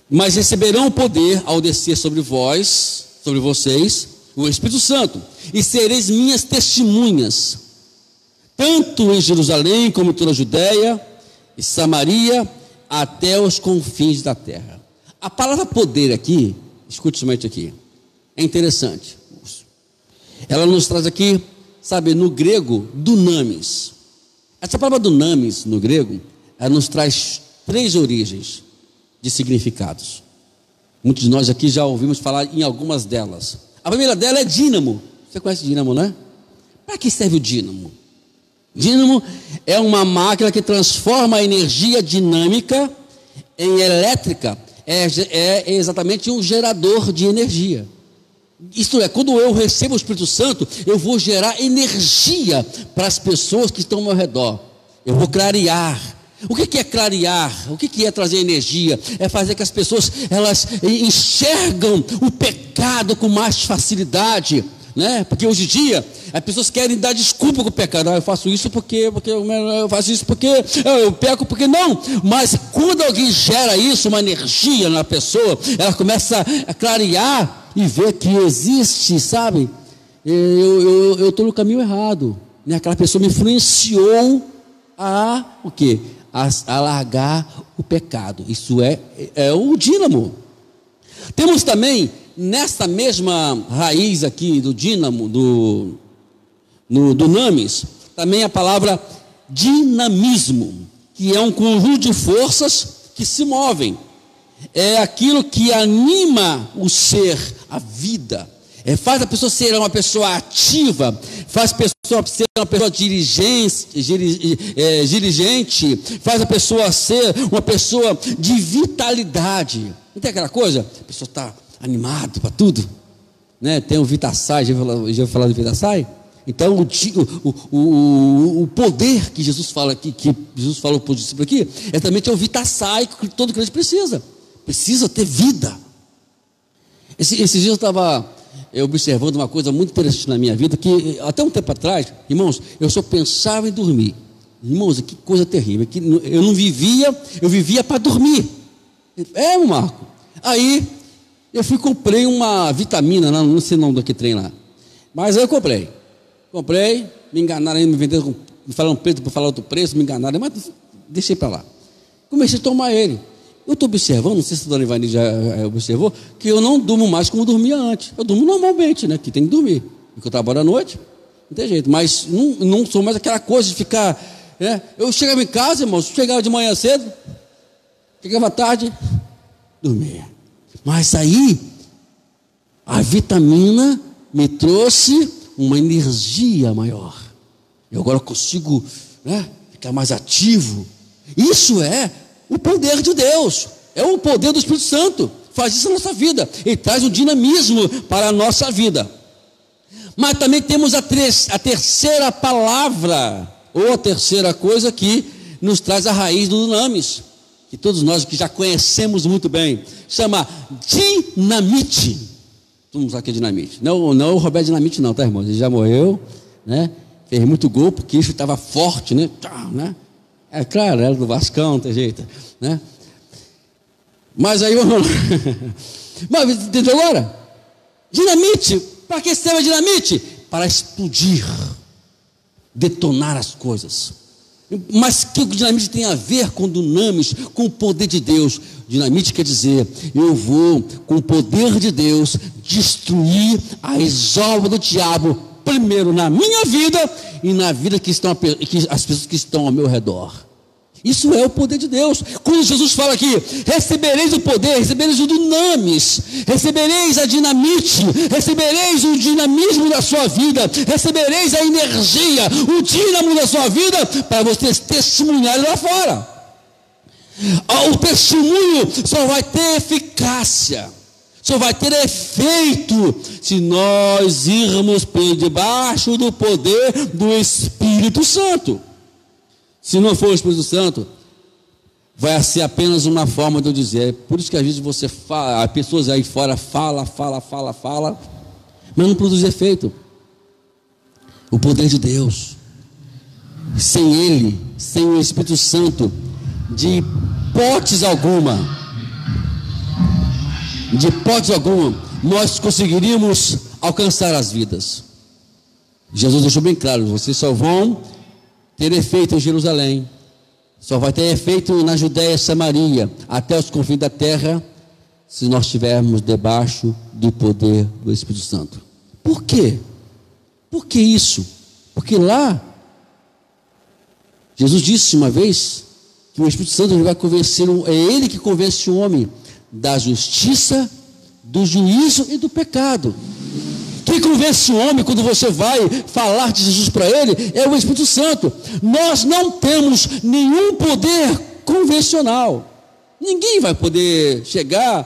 mas receberão o poder ao descer sobre vós, sobre vocês, o Espírito Santo, e sereis minhas testemunhas, tanto em Jerusalém como em toda a Judéia e Samaria, até os confins da terra. A palavra poder aqui, escute somente aqui, é interessante. Ela nos traz aqui, sabe, no grego, dunamis. Essa palavra dunamis, no grego, ela nos traz 3 origens de significados. Muitos de nós aqui já ouvimos falar em algumas delas. A primeira dela é dínamo. Você conhece dínamo, né? Para que serve o dínamo? Dínamo é uma máquina que transforma a energia dinâmica em elétrica. É exatamente um gerador de energia. Isto é, quando eu recebo o Espírito Santo, eu vou gerar energia para as pessoas que estão ao meu redor. Eu vou clarear. O que é clarear? O que é trazer energia? É fazer que as pessoas elas enxergam o pecado com mais facilidade, né? Porque hoje em dia as pessoas querem dar desculpa com o pecado. Eu faço isso porque eu faço isso porque eu peco porque não. Mas quando alguém gera isso, uma energia na pessoa, ela começa a clarear e ver que existe, sabe? Eu estou no caminho errado, né? Aquela pessoa me influenciou a o quê? A largar o pecado. Isso é o dínamo. Temos também nessa mesma raiz aqui do dínamo, do dunamis, também a palavra dinamismo, que é um conjunto de forças que se movem. É aquilo que anima o ser, a vida. Faz a pessoa ser uma pessoa ativa, faz a pessoa ser uma pessoa dirigente, faz a pessoa ser uma pessoa de vitalidade. Não tem aquela coisa? A pessoa está animada para tudo, né? Tem o Vitassai, já ouviu falar do Vitassai? Então o poder que Jesus fala aqui, que Jesus falou para o discípulo aqui, é também ter o Vitassai que todo crente precisa ter vida. Esses dias eu estava observando uma coisa muito interessante na minha vida, que até um tempo atrás, irmãos, eu só pensava em dormir. Irmãos, que coisa terrível, que eu não vivia, eu vivia para dormir. Marco. Aí eu comprei uma vitamina, não sei o nome daquele trem lá, mas aí eu comprei, me enganaram, me venderam, me falaram preço para falar outro preço, me enganaram, mas deixei para lá. Comecei a tomar ele. Eu estou observando, não sei se a dona Ivani já observou, que eu não durmo mais como dormia antes. Eu durmo normalmente, né? Que tem que dormir. Porque eu trabalho à noite, não tem jeito. Mas não sou mais aquela coisa de ficar. Né? Eu chegava em casa, irmãos, chegava de manhã cedo, chegava à tarde, dormia. Mas aí, a vitamina me trouxe uma energia maior. Eu agora consigo, né, ficar mais ativo. Isso é o poder de Deus, é o poder do Espírito Santo, faz isso na nossa vida, ele traz um dinamismo para a nossa vida. Mas também temos a terceira palavra, ou a terceira coisa que nos traz a raiz do dunamis, que todos nós que já conhecemos muito bem, chama dinamite. Todo mundo sabe que é dinamite, não o Roberto Dinamite não, tá, irmão? Ele já morreu, né? Fez muito gol, porque isso estava forte, né? É claro, era do Vascão, não tem jeito, né? Mas aí vamos lá. Mas entendeu agora? Dinamite, para que serve a dinamite? Para explodir, detonar as coisas. Mas o que o dinamite tem a ver com dunamis, com o poder de Deus? Dinamite quer dizer, eu vou, com o poder de Deus, destruir as obras do diabo, primeiro na minha vida e na vida que as pessoas que estão ao meu redor. Isso é o poder de Deus. Quando Jesus fala aqui, recebereis o poder, recebereis o dunamis, recebereis a dinamite, recebereis o dinamismo da sua vida, recebereis a energia, o dínamo da sua vida, para vocês testemunharem lá fora. O testemunho só vai ter eficácia, só vai ter efeito se nós irmos por debaixo do poder do Espírito Santo. Se não for o Espírito Santo, vai ser apenas uma forma de eu dizer. Por isso que às vezes você fala, as pessoas aí fora fala, mas não produz efeito. O poder de Deus, sem Ele, sem o Espírito Santo, de hipótese alguma, nós conseguiríamos alcançar as vidas. Jesus deixou bem claro: vocês só vão ter efeito em Jerusalém, só vai ter efeito na Judéia e Samaria, até os confins da terra, se nós estivermos debaixo do poder do Espírito Santo. Por quê? Por que isso? Porque lá, Jesus disse uma vez que o Espírito Santo vai convencer, é Ele que convence o homem da justiça, do juízo e do pecado. Quem convence o homem quando você vai falar de Jesus para ele é o Espírito Santo. Nós não temos nenhum poder convencional. Ninguém vai poder chegar.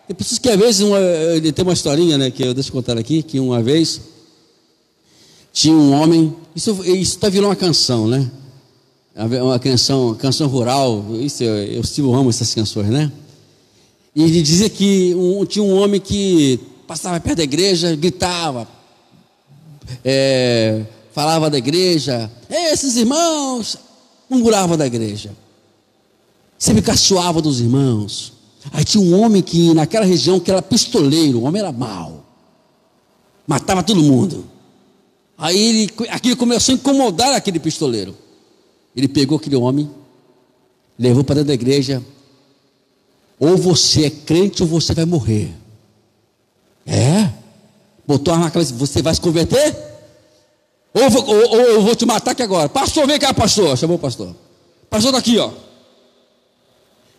Tem pessoas que às vezes, tem uma historinha, né, que eu deixo contar aqui, que uma vez tinha um homem, isso virou uma canção, né? Uma canção rural, isso, eu amo essas canções, né? E ele dizia que tinha um homem que passava perto da igreja, gritava, falava da igreja, esses irmãos, murmurava da igreja, sempre caçoava dos irmãos. Aí tinha um homem que naquela região que era pistoleiro, o homem era mau, matava todo mundo. Aí aquilo começou a incomodar aquele pistoleiro. Ele pegou aquele homem, levou para dentro da igreja. Ou você é crente ou você vai morrer. Botou a arma na cabeça: você vai se converter? Ou eu vou te matar aqui agora. Pastor, vem cá, pastor. Chamou o pastor. Pastor, daqui, ó.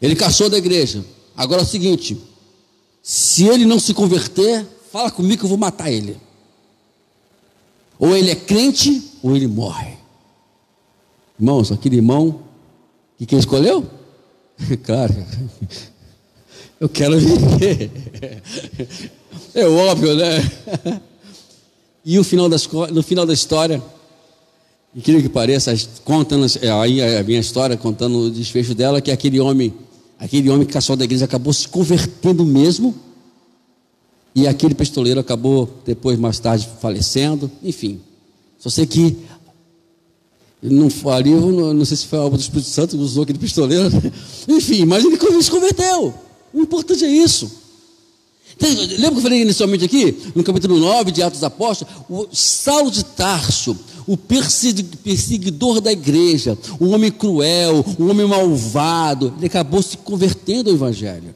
Ele caçou da igreja. Agora é o seguinte: se ele não se converter, fala comigo que eu vou matar ele. Ou ele é crente ou ele morre. Irmãos, aquele irmão que quem escolheu? Claro, eu quero viver. É óbvio, né? E no final da história, incrível que pareça, aí vem a história contando o desfecho dela, que aquele homem que caçou da igreja acabou se convertendo mesmo, e aquele pistoleiro acabou depois, mais tarde, falecendo. Enfim, só sei que não sei se foi a obra do Espírito Santo que usou aquele pistoleiro, enfim, mas ele se converteu. O importante é isso. Então, lembra que eu falei inicialmente aqui, no capítulo 9 de Atos dos Apóstolos, o Saulo de Tarso, o perseguidor da igreja, um homem cruel, um homem malvado, ele acabou se convertendo ao Evangelho.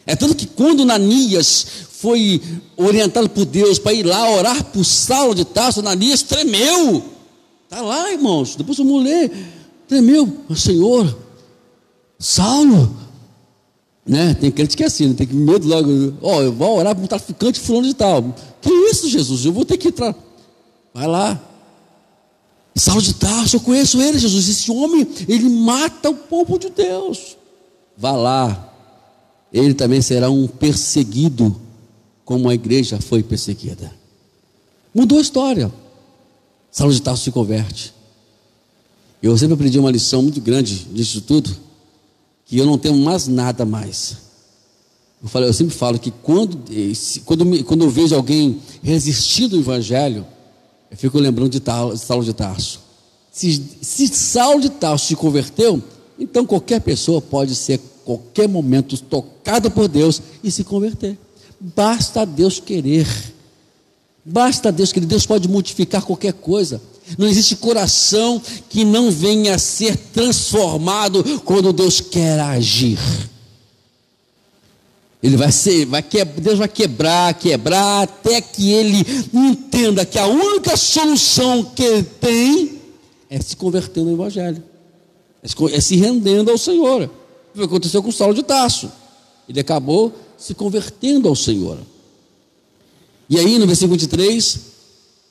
É tanto que quando Ananias foi orientado por Deus para ir lá orar por Saulo de Tarso, Ananias tremeu. Está lá, irmãos, depois eu vou ler. Tremeu: Senhor, Saulo, né? Tem crente que é assim, tem que medo logo. Eu vou orar para um traficante fulano de tal. Que isso, Jesus? Eu vou ter que entrar. Vai lá. Saulo de Tarso, eu conheço ele, Jesus. Esse homem, ele mata o povo de Deus. Vá lá. Ele também será um perseguido, como a igreja foi perseguida. Mudou a história. Saulo de Tarso se converte. Eu sempre aprendi uma lição muito grande disso tudo, que eu não tenho mais nada mais. Eu sempre falo que quando eu vejo alguém resistindo ao Evangelho, eu fico lembrando de Saulo de Tarso. Se Saulo de Tarso se converteu, então qualquer pessoa pode ser, qualquer momento, tocada por Deus e se converter. Basta Deus querer. Basta Deus querer. Deus pode modificar qualquer coisa. Não existe coração que não venha a ser transformado quando Deus quer agir. Deus vai quebrar até que ele entenda que a única solução que ele tem é se converter no Evangelho, é se rendendo ao Senhor. O que aconteceu com Saulo de Tarso? Ele acabou se convertendo ao Senhor. E aí no versículo 23,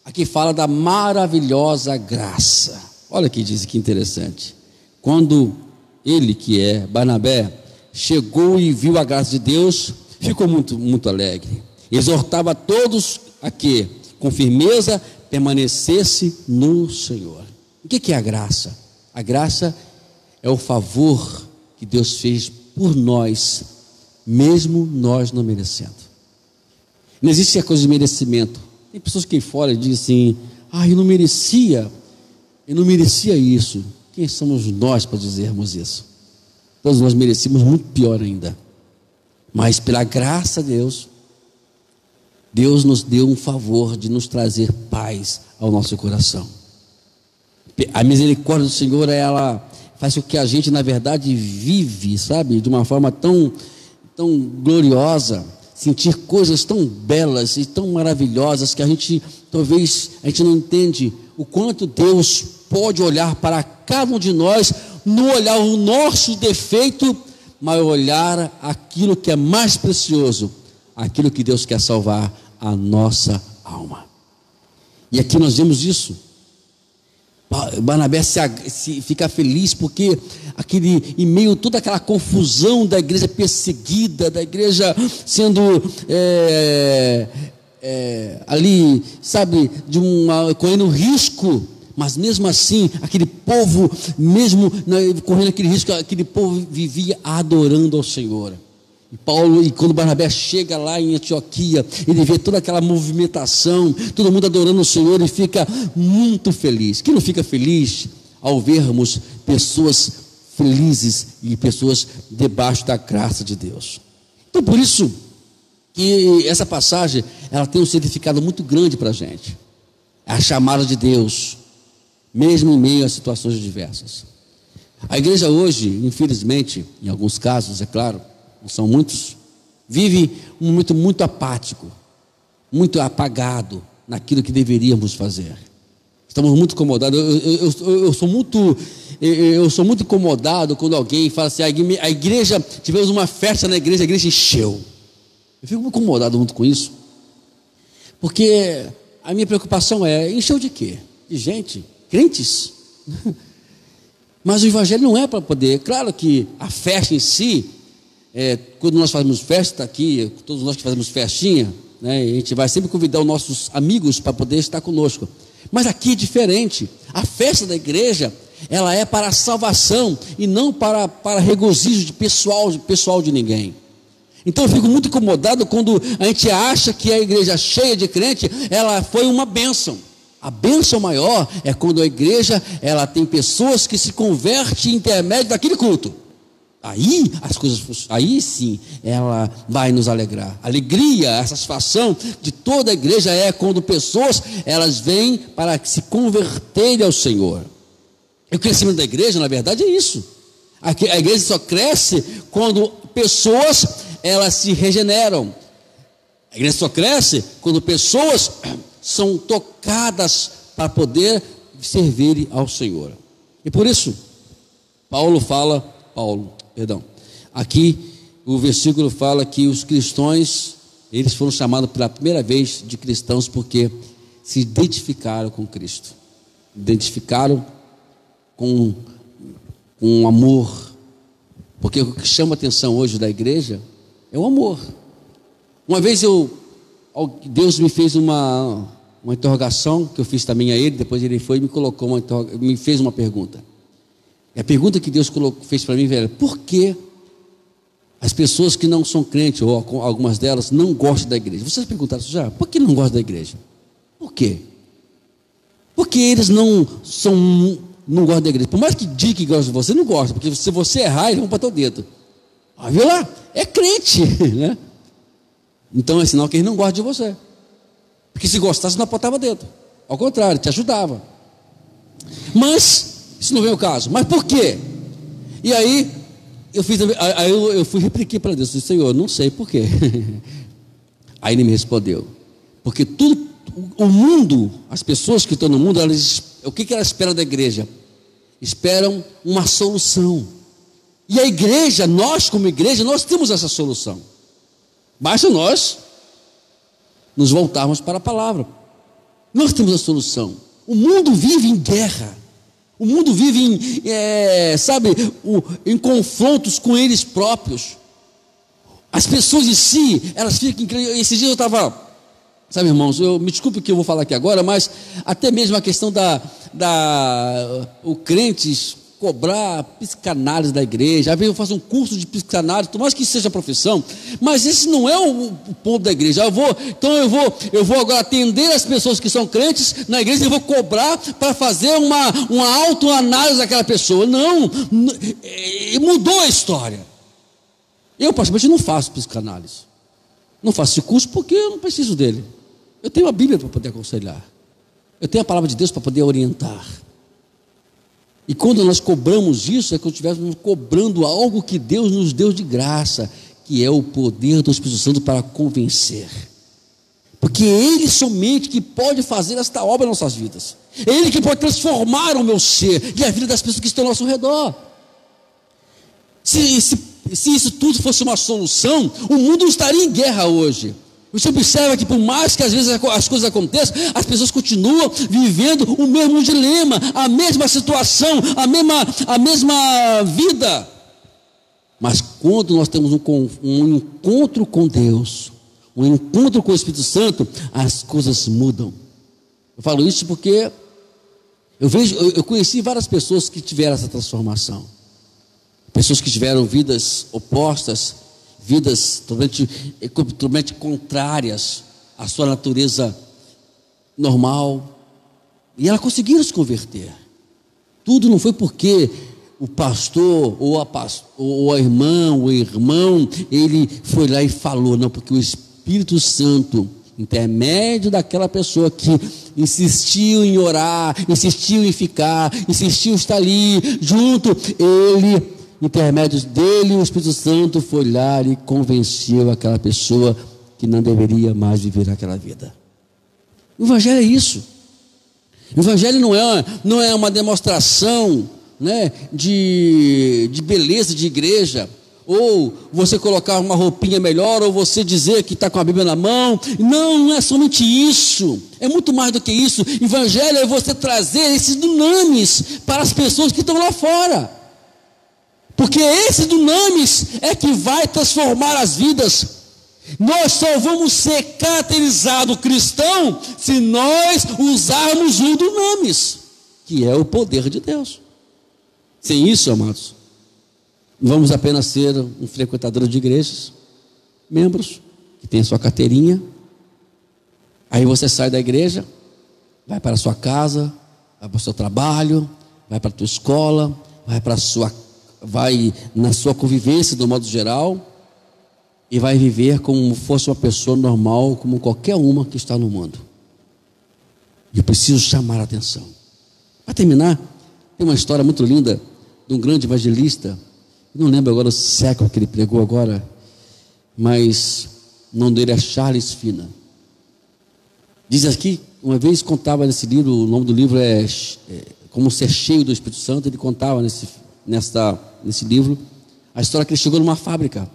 aqui fala da maravilhosa graça. Olha que diz que interessante. Quando ele, que é Barnabé, chegou e viu a graça de Deus, ficou muito, muito alegre. Exortava a todos a que, com firmeza, permanecesse no Senhor. O que é a graça? A graça é o favor que que Deus fez por nós, mesmo nós não merecendo. Não existe a coisa de merecimento. Tem pessoas que aí fora dizem assim: eu não merecia isso. Quem somos nós para dizermos isso? Todos nós merecíamos muito pior ainda. Mas pela graça de Deus, Deus nos deu um favor de nos trazer paz ao nosso coração. A misericórdia do Senhor, ela faz com que a gente, na verdade, vive, sabe, de uma forma tão gloriosa, sentir coisas tão belas e tão maravilhosas que talvez a gente não entende o quanto Deus pode olhar para cada um de nós, não olhar o nosso defeito, mas olhar aquilo que é mais precioso, aquilo que Deus quer salvar, a nossa alma. E aqui nós vemos isso. Barnabé fica feliz porque em meio a toda aquela confusão da igreja perseguida, da igreja sendo ali, sabe, correndo risco, mas mesmo assim, aquele povo, mesmo correndo aquele risco, aquele povo vivia adorando ao Senhor. E quando Barnabé chega lá em Antioquia, ele vê toda aquela movimentação, todo mundo adorando o Senhor, e fica muito feliz. Quem não fica feliz ao vermos pessoas felizes e pessoas debaixo da graça de Deus? Então, por isso que essa passagem, ela tem um significado muito grande para a gente. É a chamada de Deus, mesmo em meio a situações diversas. A igreja hoje, infelizmente, em alguns casos, é claro, são muitos, vive um momento muito apático, muito apagado naquilo que deveríamos fazer. Estamos muito incomodados. Eu sou muito incomodado quando alguém fala assim: a igreja, tivemos uma festa na igreja, a igreja encheu. Eu fico muito incomodado muito com isso, porque a minha preocupação é: encheu de quê? De gente, crentes. Mas o evangelho não é para poder. Claro que a festa em si, quando nós fazemos festa aqui, todos nós que fazemos festinha, né, a gente vai sempre convidar os nossos amigos para poder estar conosco. Mas aqui é diferente. A festa da igreja, ela é para a salvação e não para regozijo pessoal de ninguém. Então eu fico muito incomodado quando a gente acha que a igreja cheia de crente, ela foi uma bênção. A bênção maior é quando a igreja, ela tem pessoas que se convertem em intermédio daquele culto. Aí as coisas, aí sim, ela vai nos alegrar. A alegria, a satisfação de toda a igreja é quando pessoas, elas vêm para se converterem ao Senhor. E o crescimento da igreja, na verdade, é isso. A igreja só cresce quando pessoas, elas se regeneram. A igreja só cresce quando pessoas são tocadas para poder servir ao Senhor. E por isso, aqui o versículo fala que os cristãos, eles foram chamados pela primeira vez de cristãos porque se identificaram com Cristo, identificaram com amor, porque o que chama a atenção hoje da igreja é o amor. Uma vez Deus me fez uma interrogação, que eu fiz também a ele, depois ele foi e me fez uma pergunta. E a pergunta que Deus fez para mim era: por que as pessoas que não são crentes, ou algumas delas, não gostam da igreja? Vocês perguntaram isso já? Por que não gostam da igreja? Por quê? Porque eles não gostam da igreja. Por mais que diga que gosta de você, não gosta, porque se você errar, eles vão para teu dedo. Viu lá? É crente, né? Então é sinal que eles não gostam de você. Porque se gostasse, não apontava dedo. Ao contrário, te ajudava. Mas isso não vem ao caso. Mas por quê? E aí eu fui repliquei para Deus: disse: Senhor, não sei por quê. Aí ele me respondeu: porque tudo, o mundo, as pessoas que estão no mundo, o que elas esperam da igreja? Esperam uma solução. E a igreja, nós como igreja, nós temos essa solução. Basta nós nos voltarmos para a palavra. Nós temos a solução. O mundo vive em guerra. O mundo vive em confrontos com eles próprios. As pessoas em si, elas ficam... Esses dias eu estava... Sabe, irmãos, me desculpe que eu vou falar aqui agora, mas até mesmo a questão o crentes cobrar psicanálise da igreja, às vezes eu faço um curso de psicanálise, por mais que seja profissão, mas esse não é o ponto da igreja. Eu vou agora atender as pessoas que são crentes na igreja e vou cobrar para fazer uma autoanálise daquela pessoa. Não, mudou a história. Eu, particularmente, não faço psicanálise, não faço esse curso porque eu não preciso dele. Eu tenho a Bíblia para poder aconselhar, eu tenho a palavra de Deus para poder orientar. E quando nós cobramos isso, é que estivéssemos cobrando algo que Deus nos deu de graça, que é o poder do Espírito Santo para convencer. Porque é Ele somente que pode fazer esta obra em nossas vidas. É Ele que pode transformar o meu ser e a vida das pessoas que estão ao nosso redor. Se isso tudo fosse uma solução, o mundo não estaria em guerra hoje. Você observa que por mais que às vezes as coisas aconteçam, as pessoas continuam vivendo o mesmo dilema, a mesma situação, a mesma vida. Mas quando nós temos um encontro com Deus, um encontro com o Espírito Santo, as coisas mudam. Eu falo isso porque eu conheci várias pessoas que tiveram essa transformação. Pessoas que tiveram vidas opostas, vidas totalmente contrárias à sua natureza normal, e elas conseguiram se converter. Tudo não foi porque o pastor ou a irmã, o irmão, ele foi lá e falou, não, porque o Espírito Santo, intermédio daquela pessoa que insistiu em orar, insistiu em ficar, insistiu em estar ali junto, intermédio dele, o Espírito Santo foi lá e convenceu aquela pessoa que não deveria mais viver aquela vida. O Evangelho é isso. O Evangelho não é uma demonstração, né, de beleza de igreja, ou você colocar uma roupinha melhor, ou você dizer que está com a Bíblia na mão. Não é somente isso, é muito mais do que isso. Evangelho é você trazer esses dunamis para as pessoas que estão lá fora, porque esse dunamis é que vai transformar as vidas. Nós só vamos ser caracterizados cristão se nós usarmos o dunamis, que é o poder de Deus. Sem isso, amados, não vamos apenas ser um frequentador de igrejas, membros, que tem a sua carteirinha. Aí você sai da igreja, vai para a sua casa, vai para o seu trabalho, vai para a tua escola, vai na sua convivência do modo geral, e vai viver como fosse uma pessoa normal, como qualquer uma que está no mundo. E eu preciso chamar a atenção. Para terminar, tem uma história muito linda de um grande evangelista, não lembro agora o século que ele pregou agora, mas o nome dele é Charles Finney. Diz aqui, uma vez contava nesse livro, o nome do livro é Como Ser Cheio do Espírito Santo. Ele contava nesse livro a história que ele chegou numa fábrica,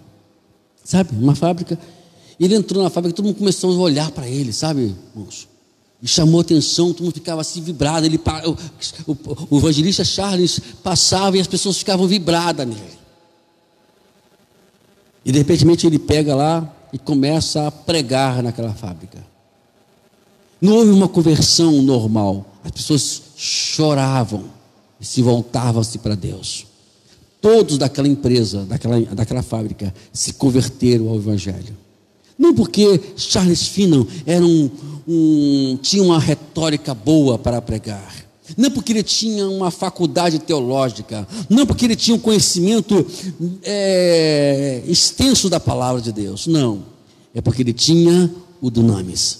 sabe, uma fábrica. Ele entrou na fábrica, todo mundo começou a olhar para ele, sabe, irmãos, e chamou atenção, todo mundo ficava assim vibrado. O evangelista Charles passava e as pessoas ficavam vibradas nele. E de repente ele pega lá e começa a pregar naquela fábrica. Não houve uma conversão normal, as pessoas choravam e se voltavam-se para Deus. Todos daquela empresa, daquela fábrica, se converteram ao Evangelho. Não porque Charles Finney tinha uma retórica boa para pregar, não porque ele tinha uma faculdade teológica, não porque ele tinha um conhecimento extenso da palavra de Deus, não, é porque ele tinha o dunamis.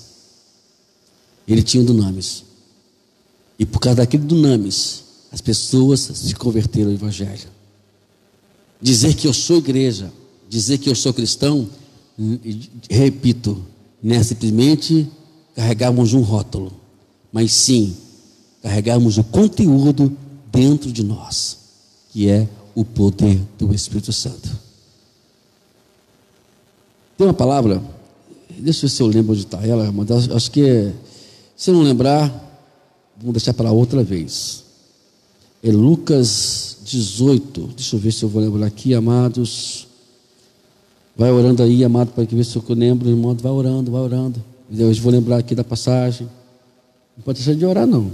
Ele tinha o dunamis, e por causa daquele dunamis, as pessoas se converteram ao Evangelho. Dizer que eu sou igreja, dizer que eu sou cristão, repito, não é simplesmente carregarmos um rótulo, mas sim carregarmos o conteúdo dentro de nós, que é o poder do Espírito Santo. Tem uma palavra, deixa eu ver se eu lembro onde está ela, mas acho que se eu não lembrar, vamos deixar para outra vez. É Lucas 18, deixa eu ver se eu vou lembrar aqui, amados. Vai orando aí, amado, para ver se eu lembro, irmão. Vai orando. Eu vou lembrar aqui da passagem. Não pode deixar de orar, não.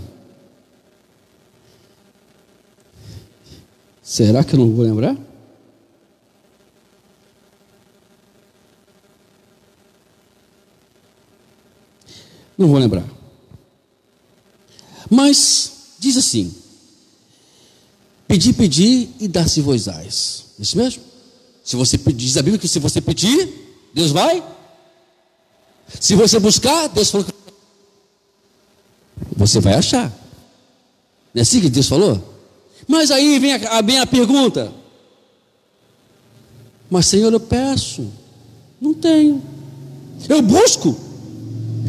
Será que eu não vou lembrar? Não vou lembrar. Mas diz assim: pedi e dar-se-vos-ás. Isso mesmo? Se você pedir, diz a Bíblia que se você pedir, Deus vai. Se você buscar, Deus falou que você vai achar. Não é assim que Deus falou? Mas aí vem a pergunta: mas Senhor, eu peço, não tenho. Eu busco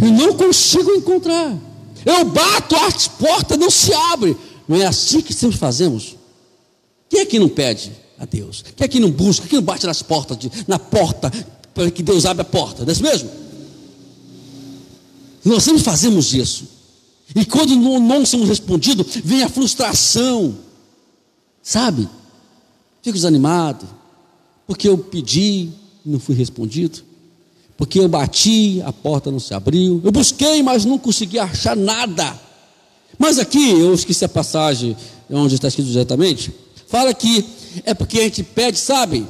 e não consigo encontrar. Eu bato, as portas não se abrem. Não é assim que sempre fazemos? Quem é que não pede a Deus? Quem é que não busca? Quem não bate na porta para que Deus abra a porta? Não é isso mesmo? Nós sempre fazemos isso. E quando não somos respondidos, vem a frustração. Sabe? Fico desanimado. Porque eu pedi e não fui respondido. Porque eu bati, a porta não se abriu. Eu busquei, mas não consegui achar nada. Mas aqui, eu esqueci a passagem onde está escrito diretamente. Fala que é porque a gente pede, sabe?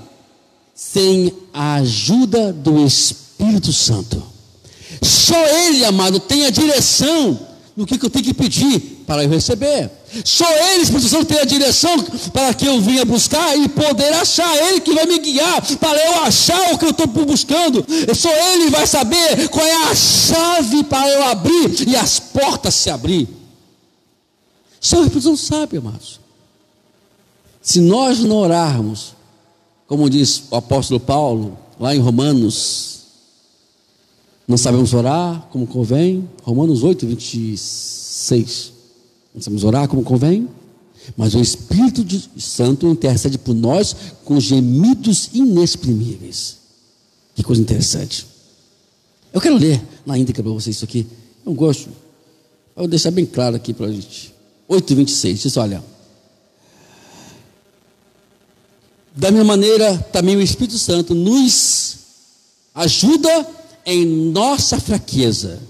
Sem a ajuda do Espírito Santo. Só Ele, amado, tem a direção no que eu tenho que pedir para eu receber. Só Ele, Espírito Santo, tem a direção para que eu venha buscar e poder achar. Ele que vai me guiar para eu achar o que eu estou buscando. Só Ele vai saber qual é a chave para eu abrir e as portas se abrir. Só o Espírito Santo sabe, amados. Se nós não orarmos, como diz o apóstolo Paulo, lá em Romanos, não sabemos orar como convém. Romanos 8, 26. Não sabemos orar como convém, mas o Espírito Santo intercede por nós com gemidos inexprimíveis. Que coisa interessante. Eu quero ler na íntegra para vocês isso aqui. Eu gosto. Eu vou deixar bem claro aqui para a gente. 8, 26. Diz: olha, da mesma maneira, também o Espírito Santo nos ajuda em nossa fraqueza,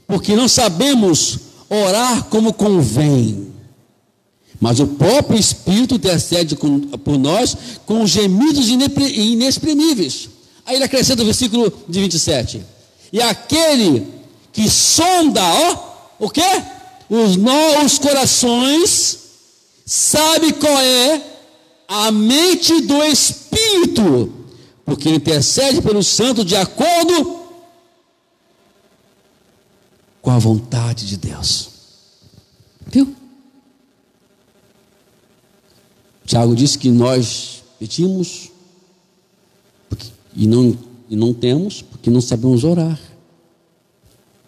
porque não sabemos orar como convém, mas o próprio Espírito intercede por nós com gemidos inexprimíveis. Aí ele acrescenta o versículo de 27: e aquele que sonda, o quê? Os corações, sabe qual é a mente do Espírito, porque ele intercede pelo santo de acordo com a vontade de Deus. Viu? Tiago disse que nós pedimos e não temos, porque não sabemos orar.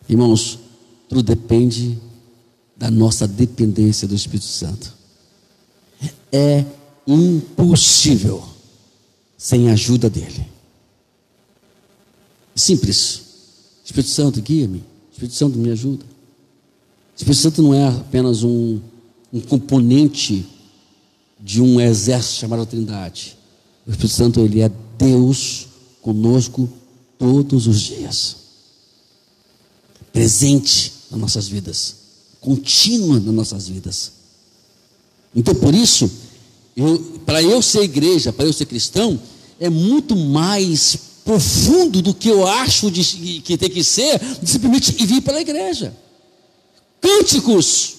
Irmãos, tudo depende da nossa dependência do Espírito Santo. É impossível sem a ajuda dele. Simples. Espírito Santo, guia-me. Espírito Santo, me ajuda. Espírito Santo não é apenas um componente de um exército chamado Trindade. O Espírito Santo, ele é Deus conosco todos os dias, presente nas nossas vidas, contínua nas nossas vidas. Então, por isso, para eu ser igreja, para eu ser cristão, é muito mais profundo do que eu acho que tem que ser, de simplesmente ir vir para a igreja. Cânticos,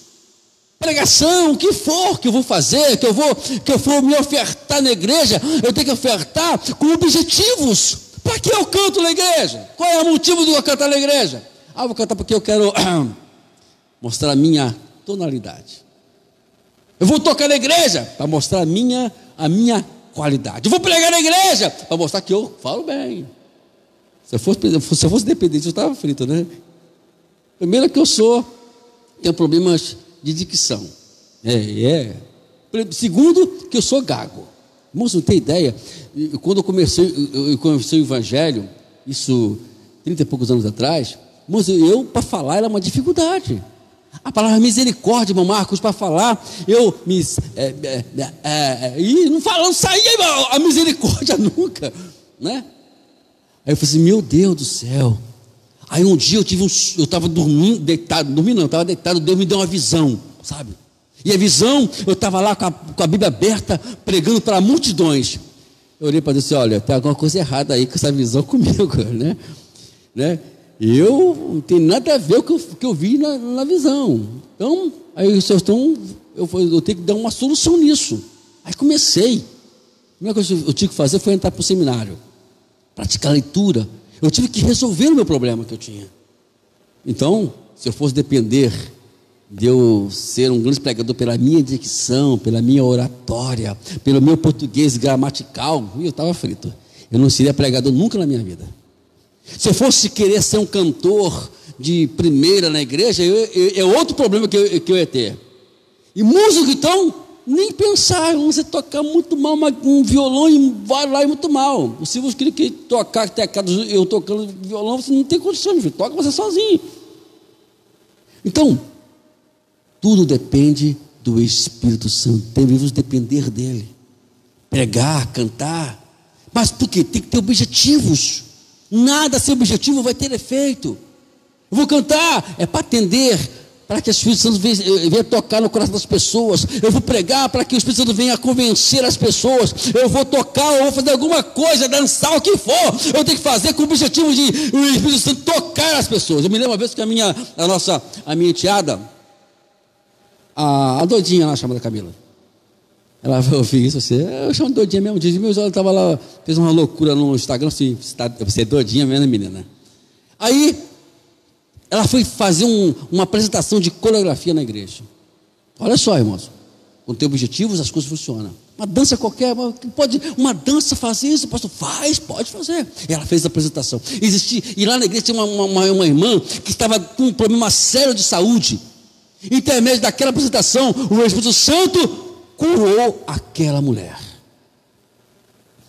pregação, o que for que eu vou fazer, que eu for me ofertar na igreja, eu tenho que ofertar com objetivos. Para que eu canto na igreja? Qual é o motivo de eu cantar na igreja? Vou cantar porque eu quero mostrar a minha tonalidade. Eu vou tocar na igreja para mostrar a minha qualidade. Eu vou pregar na igreja para mostrar que eu falo bem. Se eu fosse dependente, eu estava frito, né? Primeiro que eu tenho problemas de dicção. Segundo, que eu sou gago. Irmãos, não tem ideia. Quando eu comecei o evangelho, isso 30 e poucos anos atrás, irmãos, para falar era uma dificuldade. A palavra misericórdia, irmão Marcos, para falar, e não saía a misericórdia nunca, né? Aí eu falei assim, meu Deus do céu. Aí um dia eu estava deitado, Deus me deu uma visão, sabe? E a visão, eu estava lá com a Bíblia aberta, pregando para multidões. Eu olhei para Deus e disse: olha, tem alguma coisa errada aí com essa visão comigo, né? Eu não tenho nada a ver com o que eu vi na visão. Então, aí eu tenho que dar uma solução nisso. Aí comecei. A primeira coisa que eu tive que fazer foi entrar para o seminário, praticar leitura. Eu tive que resolver o meu problema que eu tinha. Então, se eu fosse depender de eu ser um grande pregador pela minha dicção, pela minha oratória, pelo meu português gramatical, eu estava frito. Eu não seria pregador nunca na minha vida. Se eu fosse querer ser um cantor de primeira na igreja, é outro problema que eu ia ter. E músico, então, nem pensar. Você tocar muito mal um violão e vai lá e muito mal. Se você queria tocar teclado, eu tocando violão, você não tem condição, filho. Toca você sozinho. Então, tudo depende do Espírito Santo. Devemos depender dele. Pregar, cantar. Mas por quê? Tem que ter objetivos. Nada sem objetivo vai ter efeito. Eu vou cantar, é para atender, para que o Espírito Santo venha tocar no coração das pessoas. Eu vou pregar para que o Espírito Santo venha convencer as pessoas. Eu vou tocar, eu vou fazer alguma coisa, dançar, o que for. Eu tenho que fazer com o objetivo de o Espírito Santo tocar as pessoas. Eu me lembro uma vez que a minha enteada, a doidinha lá, chamada Camila, ela vai ouvir isso, eu chamo de doidinha mesmo. Diz, ela estava lá, fez uma loucura no Instagram, assim, você é doidinha mesmo, menina? Aí, ela foi fazer uma apresentação de coreografia na igreja. Olha só, irmãos, quando tem objetivos, as coisas funcionam. Uma dança qualquer, pode uma dança fazer isso, pastor? Pode fazer. Ela fez a apresentação. E lá na igreja tinha uma irmã que estava com um problema sério de saúde. Intermédio daquela apresentação, o Espírito Santo curou aquela mulher.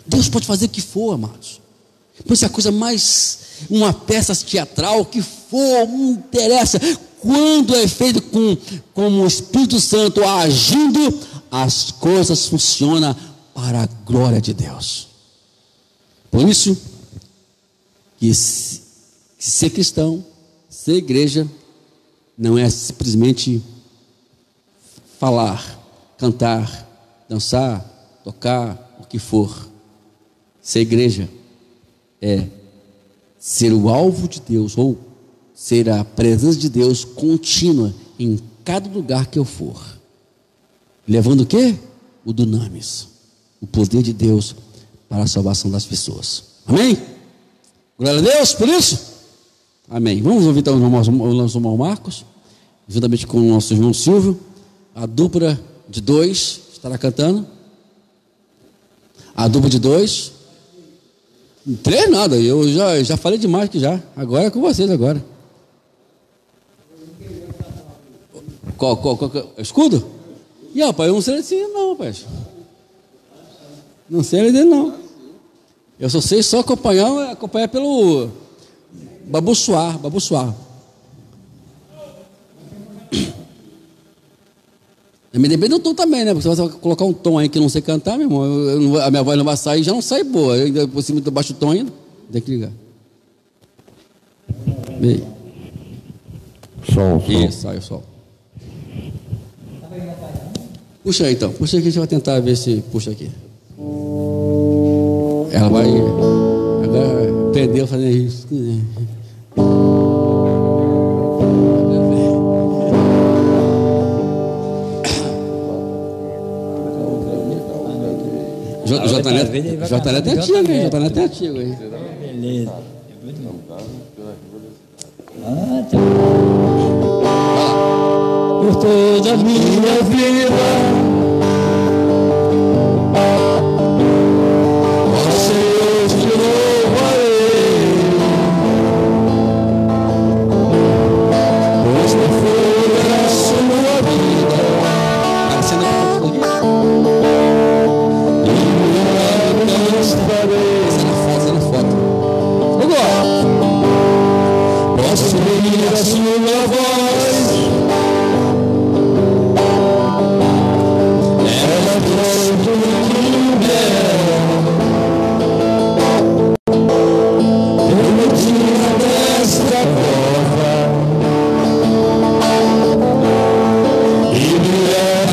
Deus pode fazer o que for, amados. Pode ser a coisa mais, uma peça teatral, o que for, não interessa. Quando é feito com o Espírito Santo agindo, as coisas funcionam para a glória de Deus. Por isso, que ser cristão, ser igreja, não é simplesmente falar, cantar, dançar, tocar, o que for. Ser igreja é ser o alvo de Deus, ou ser a presença de Deus contínua em cada lugar que eu for. Levando o quê? O dunamis, o poder de Deus para a salvação das pessoas. Amém? Glória a Deus por isso? Amém. Vamos ouvir então o nosso irmão Marcos, juntamente com o nosso irmão Silvio. A dupla de 2 estará cantando. A dupla de 2. 3 nada, eu já falei demais aqui já. Agora é com vocês agora. Qual escudo? E rapaz, eu não sei assim não, rapaz. Não sei dele não. Eu só sei acompanhar pelo babuçoar. Me depende do tom também, né? Porque você vai colocar um tom aí que eu não sei cantar, meu irmão, a minha voz não vai sair, já não sai boa. Eu ainda por cima do baixo tom ainda, tem que ligar. Bem. Som. Isso, sai o sol. Puxa aí então, puxa aqui, a gente vai tentar ver se puxa aqui. Ela vai. Agora perdeu fazendo isso. J Neto é antigo, hein? J Neto é antigo, hein? Beleza. Por toda a minha vida, ó Senhor, te louvarei, pois não foi a sua vida. Cena foto. Agora. Posso ouvir a sua voz, ela trouxe tudo que me dera. Eu não tinha desta prova e me leva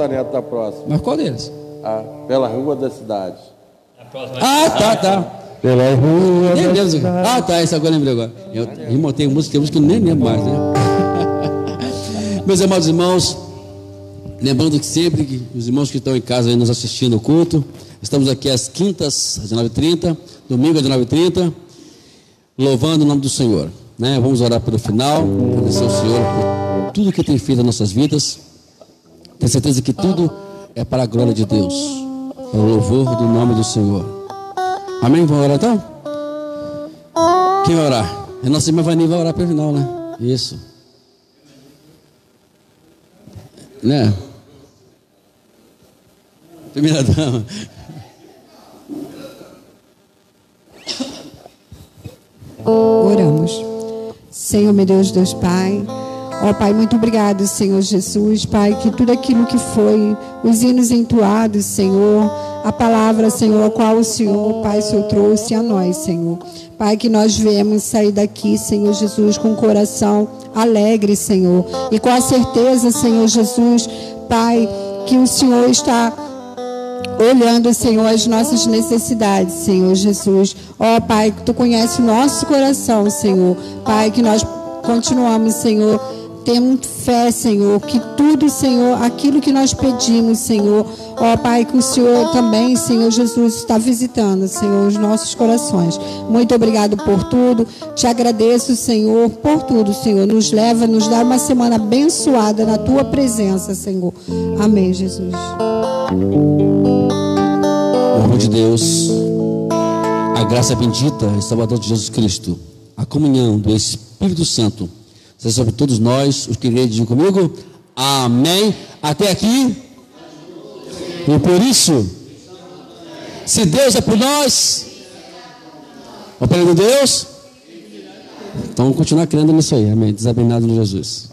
Costa Neto está próximo. Mas qual deles? Pela rua da cidade. Tá. Pela rua Nem da lembro. cidade. Tá, isso agora eu lembrei agora. Eu remontei música, tem música que eu nem lembro mais, né? Meus amados irmãos, lembrando que sempre que os irmãos que estão em casa aí nos assistindo ao culto, estamos aqui às quintas, às 19h30, domingo às 19h30, louvando o nome do Senhor, né? Vamos orar pelo final, agradecer ao Senhor por tudo que tem feito nas nossas vidas. Tenho certeza que tudo é para a glória de Deus, para o louvor do nome do Senhor. Amém? Vamos orar então? Quem vai orar? A nossa irmã Vani vai orar pelo final, né? Isso. Né? Primeira dama. Oramos. Senhor, meu Deus Pai. Ó Pai, muito obrigado, Senhor Jesus, Pai, que tudo aquilo que foi, os hinos entoados, Senhor, a palavra, Senhor, a qual o Senhor, Pai, o Senhor trouxe a nós, Senhor. Pai, que nós viemos sair daqui, Senhor Jesus, com o coração alegre, Senhor, e com a certeza, Senhor Jesus, Pai, que o Senhor está olhando, Senhor, as nossas necessidades, Senhor Jesus. Ó Pai, que Tu conheces o nosso coração, Senhor. Pai, que nós continuamos, Senhor, temos fé, Senhor, que tudo, Senhor, aquilo que nós pedimos, Senhor, ó Pai, que o Senhor também, Senhor Jesus, está visitando, Senhor, os nossos corações. Muito obrigado por tudo. Te agradeço, Senhor, por tudo, Senhor. Nos leva, nos dá uma semana abençoada na Tua presença, Senhor. Amém, Jesus. O amor de Deus, a graça bendita e Salvador de Jesus Cristo, a comunhão do Espírito Santo, seja sobre todos nós, os que digam comigo, amém. Até aqui. E por isso, se Deus é por nós, o plano de Deus, então vamos continuar crendo nisso aí, amém. Desabenado de Jesus.